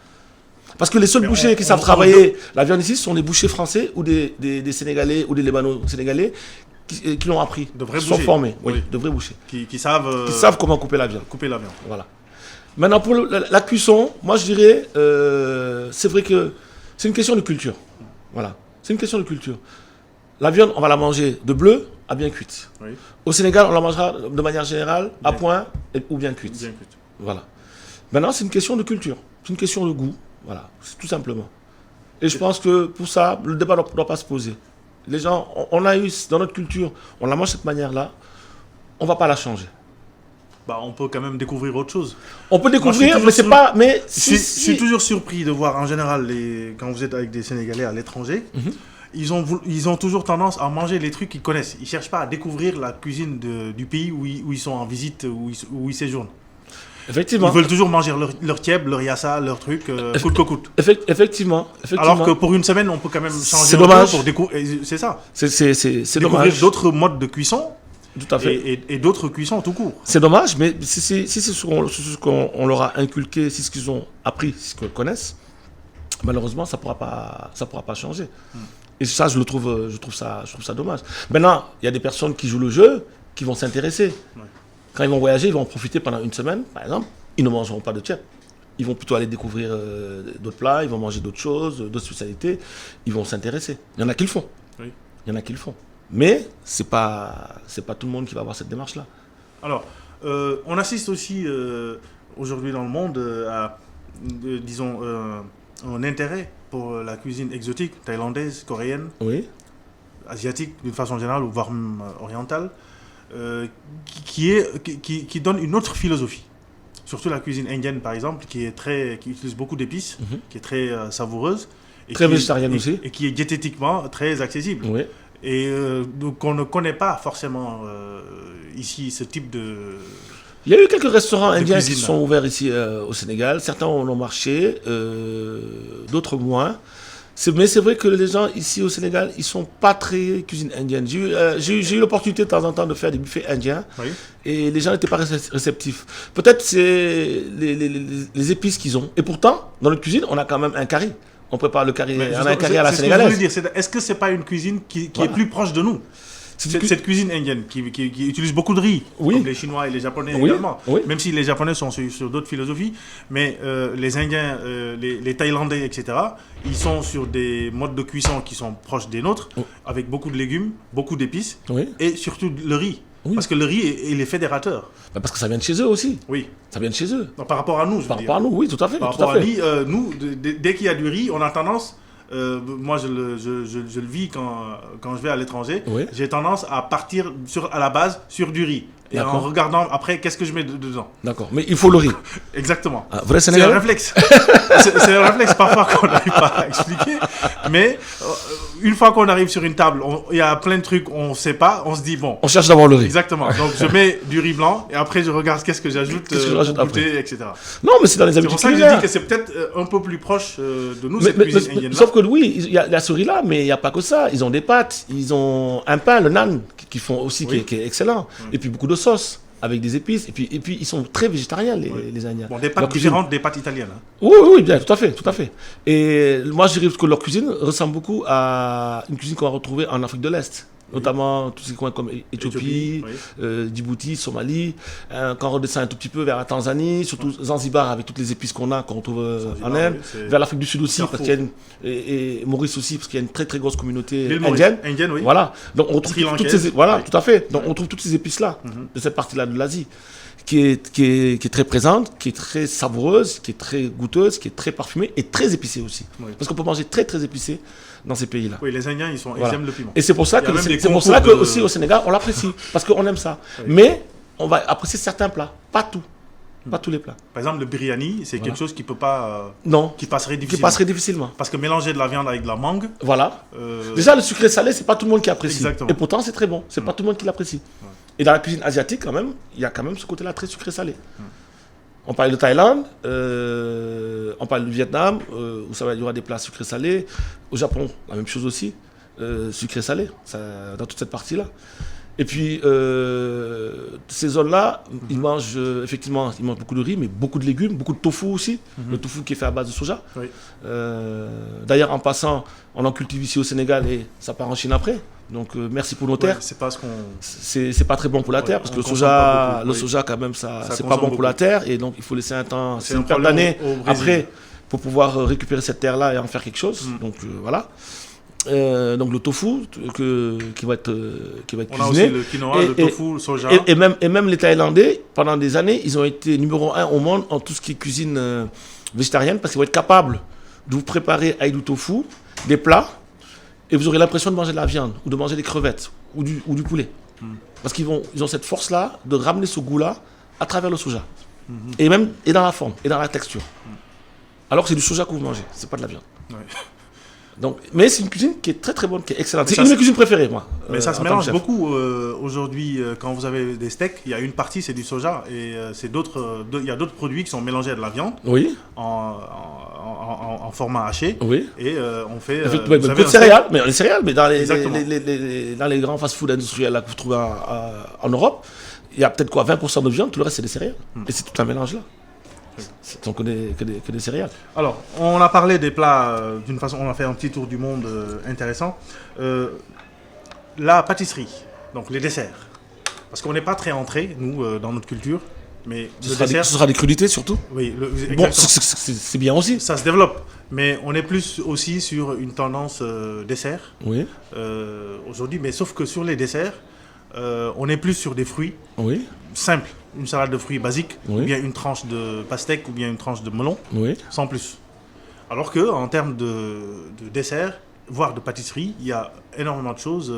Parce que les seuls bouchers qui savent travailler la viande ici sont les bouchers français ou des Sénégalais ou des Libano-Sénégalais qui l'ont appris. De vrais bouchers. Sont formés, oui, de vrais bouchers. Qui savent... Qui savent comment couper la viande. Couper la viande. Voilà. Maintenant, pour la cuisson, moi je dirais, c'est vrai que c'est une question de culture. Voilà. C'est une question de culture. La viande, on va la manger de bleu à bien cuite. Oui. Au Sénégal, on la mangera de manière générale à point ou bien cuite. Bien cuite. Voilà. Maintenant, c'est une question de culture. C'est une question de goût. Voilà, c'est tout simplement. Et je pense que pour ça, le débat ne doit pas se poser. Les gens, on a eu dans notre culture, on la mange de cette manière-là, on ne va pas la changer. Bah, on peut quand même découvrir autre chose. On peut découvrir, mais c'est pas... Mais je suis toujours surpris de voir en général, quand vous êtes avec des Sénégalais à l'étranger, ils ont toujours tendance à manger les trucs qu'ils connaissent. Ils ne cherchent pas à découvrir la cuisine du pays où ils sont en visite, où ils séjournent. Effectivement. Ils veulent toujours manger leur tieb, leur yassa, leur truc, coûte que coûte. Effectivement. Alors que pour une semaine, on peut quand même changer. C'est dommage. Pour découvrir. C'est ça. C'est découvrir dommage. d'autres modes de cuisson. Tout à fait. Et d'autres cuissons tout court. C'est dommage, mais si c'est ce qu'on leur a inculqué, si c'est ce qu'ils ont appris, si ce qu'ils connaissent, malheureusement, ça pourra pas changer. Et ça, je trouve ça dommage. Maintenant, il y a des personnes qui jouent le jeu, qui vont s'intéresser. Ouais. Quand ils vont voyager, ils vont en profiter pendant une semaine, par exemple. Ils ne mangeront pas de tchèp. Ils vont plutôt aller découvrir d'autres plats, ils vont manger d'autres choses, d'autres spécialités. Ils vont s'intéresser. Il y en a qui le font. Oui. Il y en a qui le font. Mais c'est pas tout le monde qui va avoir cette démarche-là. Alors, on assiste aussi aujourd'hui dans le monde à, disons, un intérêt pour la cuisine exotique, thaïlandaise, coréenne, asiatique d'une façon générale, ou voire même orientale. Qui donne une autre philosophie. Surtout la cuisine indienne, par exemple, qui utilise beaucoup d'épices, qui est très savoureuse. Et très végétarienne aussi. Et qui est diététiquement très accessible. Oui. Et donc on ne connaît pas forcément ici ce type de... Il y a eu quelques restaurants indiens qui sont ouverts ici au Sénégal. Certains ont marché, d'autres moins. Mais c'est vrai que les gens ici au Sénégal, ils ne sont pas très cuisine indienne. J'ai eu l'opportunité de temps en temps de faire des buffets indiens et les gens n'étaient pas réceptifs. Peut-être c'est les épices qu'ils ont. Et pourtant, dans notre cuisine, on a quand même un curry. On prépare le curry, on a un curry à la sénégalaise. Est-ce que ce n'est pas une cuisine qui est plus proche de nous ? Cette cuisine indienne qui utilise beaucoup de riz, comme les Chinois et les Japonais également. Oui. Même si les Japonais sont sur d'autres philosophies, mais les Indiens, les Thaïlandais, etc., ils sont sur des modes de cuisson qui sont proches des nôtres, avec beaucoup de légumes, beaucoup d'épices, et surtout le riz. Oui. Parce que le riz, il est fédérateur. Parce que ça vient de chez eux aussi. Oui. Ça vient de chez eux. Non, par rapport à nous, je veux dire. Par rapport à nous, oui, tout à fait. Par rapport à lui, nous, dès qu'il y a du riz, on a tendance... moi, je le vis quand je vais à l'étranger. Oui. J'ai tendance à partir à la base sur du riz. Et en regardant après, qu'est-ce que je mets dedans. D'accord. Mais il faut le riz. Exactement. Vrai Sénégalais. C'est un réflexe. c'est un réflexe parfois qu'on n'arrive pas à expliquer. Mais une fois qu'on arrive sur une table, il y a plein de trucs, on ne sait pas, on se dit bon. On cherche d'abord le riz. Exactement. Donc je mets du riz blanc et après je regarde qu'est-ce que j'ajoute, pour goûter, etc. Non, mais c'est dans les habitudes culinaires. C'est pour ça que je dis que c'est peut-être un peu plus proche de nous, cette cuisine indienne. Sauf que oui, il y a ce riz-là, mais il n'y a pas que ça. Ils ont des pâtes, ils ont un pain, le naan, qui font aussi, qui est excellent. Et puis beaucoup de sauces. Avec des épices, et puis ils sont très végétariens, les Indiens. Bon, des pâtes différentes des pâtes italiennes. Hein. Oui, bien, tout à fait. Et moi, je dirais que leur cuisine ressemble beaucoup à une cuisine qu'on va retrouver en Afrique de l'Est. Notamment tous ces coins comme Éthiopie, Djibouti, Somalie. Quand on redescend un tout petit peu vers la Tanzanie, surtout Zanzibar avec toutes les épices qu'on retrouve en Inde. Vers l'Afrique du Sud aussi, parce qu'il y a et Maurice aussi, parce qu'il y a une très très grosse communauté indienne. Oui. Voilà. Donc on retrouve tout à fait. Donc on trouve toutes ces épices-là, de cette partie-là de l'Asie, qui est très présente, qui est très savoureuse, qui est très goûteuse, qui est très parfumée et très épicée aussi. Oui. Parce qu'on peut manger très très épicé dans ces pays-là. Oui, les Indiens, ils aiment le piment. Et c'est pour ça que aussi au Sénégal, on l'apprécie. Parce qu'on aime ça. Oui. Mais on va apprécier certains plats, pas tout. Pas tous les plats. Par exemple, le biryani, c'est quelque chose qui peut pas... non. Qui passerait difficilement. Qui passerait difficilement. Parce que mélanger de la viande avec de la mangue... Voilà. Déjà, le sucré salé, c'est pas tout le monde qui apprécie. Exactement. Et pourtant, c'est très bon. C'est pas tout le monde qui l'apprécie. Ouais. Et dans la cuisine asiatique, quand même, il y a quand même ce côté-là très sucré-salé. On parle de Thaïlande, on parle du Vietnam, où il y aura des plats sucrés-salés. Au Japon, la même chose aussi, sucré-salé, dans toute cette partie-là. Et puis, ces zones-là, ils mangent beaucoup de riz, mais beaucoup de légumes, beaucoup de tofu aussi. Le tofu qui est fait à base de soja. Oui. D'ailleurs, en passant, on en cultive ici au Sénégal et ça part en Chine après. Donc, merci pour nos terres. C'est pas ce qu'on... C'est pas très bon pour la terre, parce que le soja, quand même, c'est pas bon pour la terre. Et donc, il faut laisser un temps, c'est une perte d'année après, pour pouvoir récupérer cette terre-là et en faire quelque chose. Donc, voilà. Donc le tofu qui va être cuisiné. On a aussi le quinoa, le tofu, le soja. Et même les Thaïlandais, pendant des années, ils ont été numéro 1 au monde en tout ce qui est cuisine végétarienne, parce qu'ils vont être capables de vous préparer avec du tofu, des plats, et vous aurez l'impression de manger de la viande, ou de manger des crevettes, ou du poulet. Parce qu'ils ont cette force-là de ramener ce goût-là à travers le soja. Et dans la forme, et dans la texture. Alors que c'est du soja que vous mangez, c'est pas de la viande. Ouais. Donc, mais c'est une cuisine qui est très très bonne, qui est excellente. C'est une de mes cuisines préférées, moi. Mais ça se mélange beaucoup aujourd'hui. Quand vous avez des steaks, il y a une partie c'est du soja et il y a d'autres produits qui sont mélangés à de la viande. Oui. En format haché. Oui. Et on fait. Des céréales, mais dans les grands fast-food industriels là, que vous trouvez en Europe, il y a peut-être 20% de viande, tout le reste c'est des céréales. Et c'est tout un mélange là. Ce sont que des céréales. Alors, on a parlé des plats d'une façon, on a fait un petit tour du monde intéressant. La pâtisserie, donc les desserts. Parce qu'on n'est pas très entré, nous, dans notre culture. Mais ce sera des crudités surtout. Oui, bon, c'est bien aussi. Ça se développe. Mais on est plus aussi sur une tendance dessert. Oui. Aujourd'hui, mais sauf que sur les desserts, on est plus sur des fruits. Oui. Simples. Une salade de fruits basique, ou bien une tranche de pastèque, ou bien une tranche de melon, sans plus. Alors qu'en termes de dessert, voire de pâtisserie, il y a énormément de choses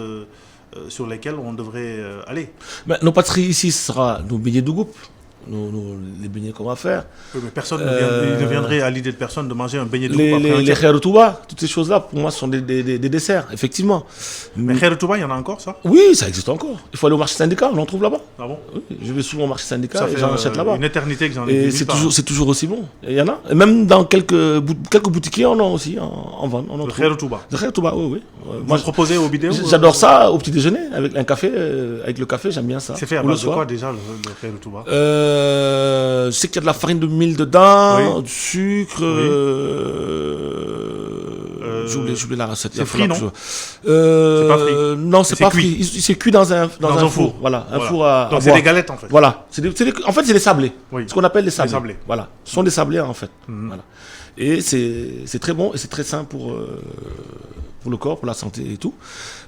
sur lesquelles on devrait aller. Mais nos pâtisseries ici, ce sera nos beignets de goupe. Les beignets qu'on va faire. Oui, mais personne ne viendrait à l'idée de personne de manger un beignet de goupe. Les khair touba, toutes ces choses-là, pour moi, ce sont des desserts, effectivement. Mais khair touba, il y en a encore, ça? Oui, ça existe encore. Il faut aller au marché syndical, on en trouve là-bas. Ah bon? Oui, je vais souvent au marché syndical et j'en achète là-bas. Une éternité que j'en ai. Et c'est toujours aussi bon. Il y en a. Et même dans quelques boutiquiers, on en a aussi en vente. Le khair touba? Le khair touba, oui. Moi, je proposais aux vidéos. J'adore ça au petit déjeuner, avec un café. Avec le café, j'aime bien ça. C'est fait à base de quoi déjà, le khair touba? Je sais qu'il y a de la farine de mil dedans, du sucre. J'ai oublié la recette. C'est frit, non? C'est pas frit. Non, c'est pas frit. C'est cuit dans un four. Voilà, un four à donc c'est des galettes en fait. Voilà. En fait, c'est des sablés. Oui. Ce qu'on appelle les sablés. Voilà. Ce sont des sablés en fait. Voilà. Et c'est très bon et c'est très sain pour le corps, pour la santé et tout.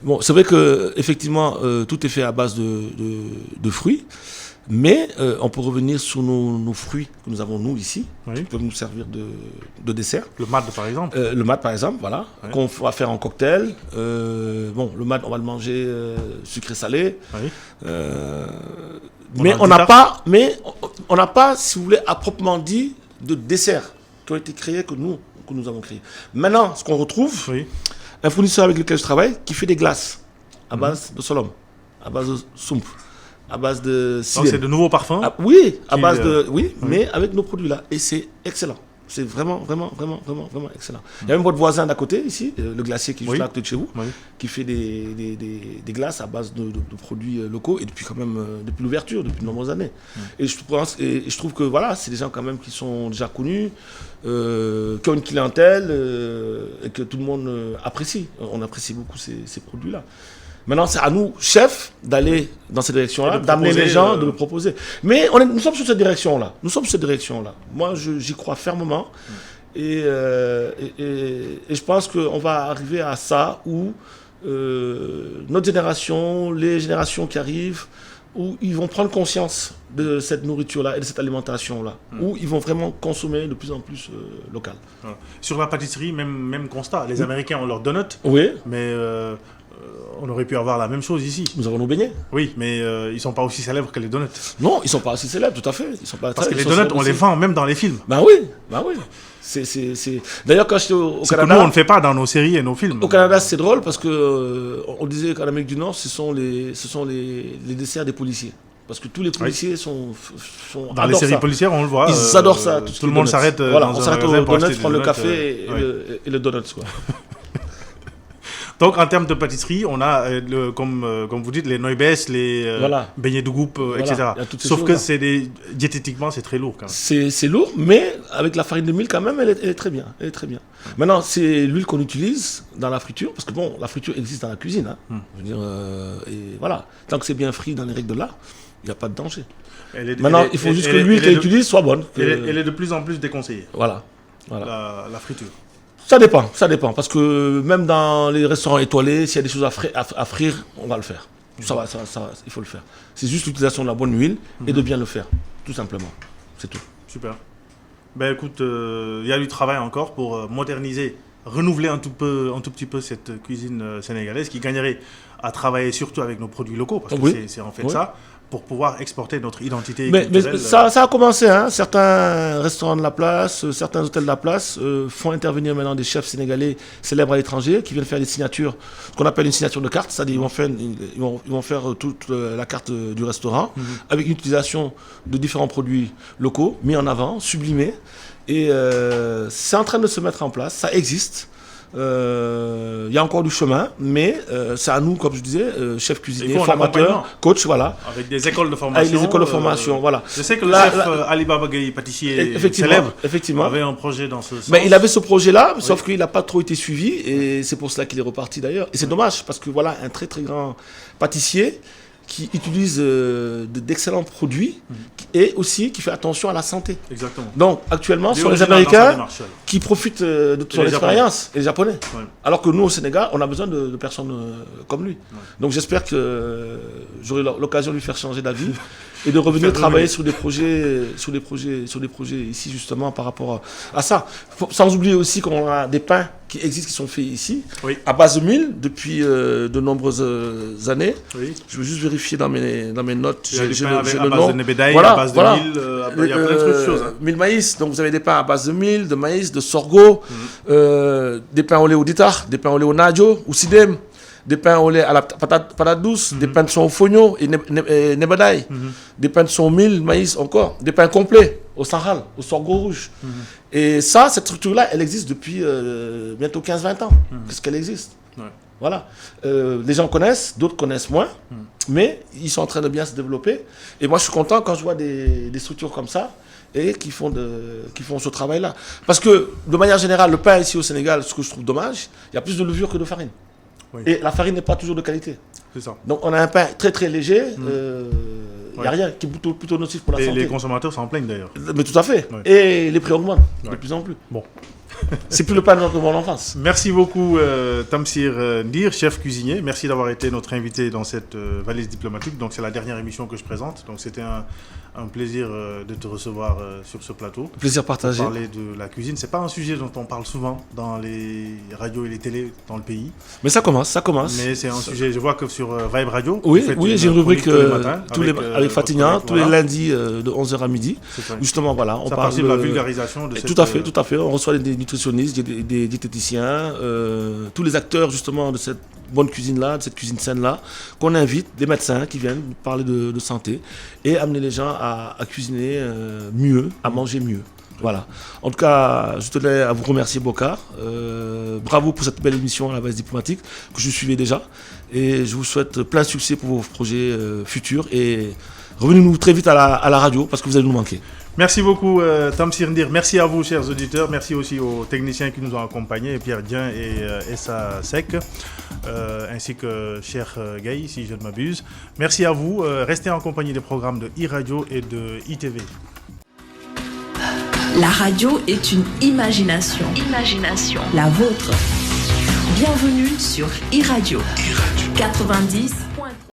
Bon, c'est vrai que effectivement, tout est fait à base de fruits. Mais on peut revenir sur nos fruits que nous avons, nous, ici, qui peuvent nous servir de dessert. Le mad, par exemple. Le mad, par exemple, voilà, qu'on va faire en cocktail. Bon, le mad, on va le manger sucré-salé. Mais on n'a pas, si vous voulez, à proprement dit, de dessert. qui ont été créés que nous avons créés. Maintenant, ce qu'on retrouve, un fournisseur avec lequel je travaille qui fait des glaces à base de solum, à base de soump, à base de donc c'est de nouveaux parfums oui, à base de... Oui, mais avec nos produits-là. Et c'est excellent. C'est vraiment excellent. Il y a même votre voisin d'à côté, ici, le glacier qui est juste à côté de chez vous, qui fait des glaces à base de produits locaux, et depuis quand même, depuis l'ouverture, depuis de nombreuses années. Et je trouve que voilà, c'est des gens quand même qui sont déjà connus, qui ont une clientèle, et que tout le monde apprécie. On apprécie beaucoup ces produits-là. Maintenant, c'est à nous, chefs, d'aller dans cette direction-là, d'amener les gens, de le proposer. Mais nous sommes sur cette direction-là. Moi, j'y crois fermement. Et je pense qu'on va arriver à ça où notre génération, les générations qui arrivent, où ils vont prendre conscience de cette nourriture-là et de cette alimentation-là, où ils vont vraiment consommer de plus en plus local. Sur la pâtisserie, même constat. Les Américains ont leurs donuts, mais... on aurait pu avoir la même chose ici. Nous avons nos beignets. Oui, mais ils ne sont pas aussi célèbres que les donuts. Non, ils ne sont pas aussi célèbres, tout à fait. Parce que les donuts, on les vend même dans les films. Ben oui. D'ailleurs, quand j'étais au Canada... que nous, on ne fait pas dans nos séries et nos films. Au Canada, c'est drôle parce que on disait qu'en Amérique du Nord, ce sont les desserts des policiers. Parce que tous les policiers sont dans les séries policières, on le voit. Ils adorent ça. Tout le monde s'arrête on s'arrête au donut, prendre le café et le donut, quoi. Donc, en termes de pâtisserie, on a, comme vous dites, les noibes, les beignets de goupe, etc. Sauf que diététiquement, c'est très lourd quand même. C'est lourd, mais avec la farine de mil, quand même, elle est très bien. Maintenant, c'est l'huile qu'on utilise dans la friture, parce que bon, la friture existe dans la cuisine. Hein. Je veux dire, et voilà. Tant que c'est bien frit dans les règles de l'art, il n'y a pas de danger. Maintenant, il faut juste que l'huile qu'elle utilise soit bonne. Elle est de plus en plus déconseillée. Voilà. La friture. Ça dépend, parce que même dans les restaurants étoilés, s'il y a des choses à frire, on va le faire. Ça, il faut le faire. C'est juste l'utilisation de la bonne huile et de bien le faire, tout simplement. C'est tout. Super. Ben écoute, il y a du travail encore pour moderniser, renouveler un tout petit peu cette cuisine sénégalaise qui gagnerait à travailler surtout avec nos produits locaux, parce que c'est en fait ça, pour pouvoir exporter notre identité culturelle. Mais ça a commencé, hein. Certains restaurants de la place, certains hôtels de la place font intervenir maintenant des chefs sénégalais célèbres à l'étranger qui viennent faire des signatures, ce qu'on appelle une signature de carte, c'est-à-dire ils vont faire toute la carte du restaurant avec une utilisation de différents produits locaux mis en avant, sublimés, et c'est en train de se mettre en place, ça existe. Il y a encore du chemin, mais c'est à nous, comme je disais, chefs cuisiniers, formateurs, coachs, voilà. Avec des écoles de formation. Avec des écoles de formation, voilà. Je sais que le chef Ali Baba Gueye, pâtissier célèbre, avait un projet dans ce sens. Mais il avait ce projet-là, sauf qu'il n'a pas trop été suivi, et c'est pour cela qu'il est reparti d'ailleurs. Et c'est dommage, parce que voilà, un très très grand pâtissier qui utilise d'excellents produits et aussi qui fait attention à la santé. Exactement. Donc actuellement, ce sont les Américains qui profitent de son expérience, et les Japonais. Ouais. Alors que nous, au Sénégal, on a besoin de personnes comme lui. Ouais. Donc j'espère que j'aurai l'occasion de lui faire changer d'avis et de revenir travailler sur des projets ici justement par rapport à ça. Sans oublier aussi qu'on a des pains qui existent, qui sont faits ici, à base de mil depuis de nombreuses années. Oui. Je veux juste vérifier dans mes notes. J'ai le nom. De Nebedaï, voilà, à base de mil, il y a plein de choses. Mil maïs, donc vous avez des pains à base de mil, de maïs, de sorgho, des pains au lait au ditar, des pains au lait au nadjo, ou sidem, des pains au lait à la patate douce, des pains de son au fogno et nebedaï, des pains de son mil, maïs encore, des pains complets au sahal, au sorgho rouge. Et ça, cette structure-là, elle existe depuis bientôt 15-20 ans. Qu'est-ce qu'elle existe? Voilà. Les gens connaissent, d'autres connaissent moins, mais ils sont en train de bien se développer. Et moi, je suis content quand je vois des structures comme ça et qui font ce travail-là. Parce que, de manière générale, le pain ici au Sénégal, ce que je trouve dommage, il y a plus de levure que de farine. Oui. Et la farine n'est pas toujours de qualité. C'est ça. Donc, on a un pain très, très léger. Il n'y a rien qui est plutôt nocif pour la santé. Et les consommateurs s'en plaignent d'ailleurs. Mais tout à fait. Ouais. Et les prix augmentent de plus en plus. Bon. C'est plus le pain de mon enfance. Merci beaucoup Tamsir Ndir, chef cuisinier. Merci d'avoir été notre invité dans cette valise diplomatique. Donc c'est la dernière émission que je présente. Donc c'était un plaisir de te recevoir sur ce plateau. Plaisir partagé. Pour parler de la cuisine. C'est pas un sujet dont on parle souvent dans les radios et les télés dans le pays. Mais ça commence. Mais c'est un sujet, je vois que sur Vibe Radio, oui, j'ai une rubrique avec Fatigna, tous les lundis de 11h à midi. Justement, voilà, on parle de la vulgarisation de cette... Tout à fait. On reçoit des nutritionnistes, des diététiciens, tous les acteurs justement de cette bonne cuisine-là, de cette cuisine saine-là, qu'on invite, des médecins qui viennent parler de santé et amener les gens à cuisiner mieux, à manger mieux. Voilà. En tout cas, je tenais à vous remercier, Bokar. Bravo pour cette belle émission à la Valise Diplomatique que je suivais déjà. Et je vous souhaite plein de succès pour vos projets futurs. Et revenez-nous très vite à la radio parce que vous allez nous manquer. Merci beaucoup, Tamsir Ndir. Merci à vous, chers auditeurs. Merci aussi aux techniciens qui nous ont accompagnés, Pierre Dien et Essa Sek, ainsi que cher Gaï, si je ne m'abuse. Merci à vous. Restez en compagnie des programmes de iRadio et de ITV. La radio est une imagination. La vôtre. Bienvenue sur iRadio 90.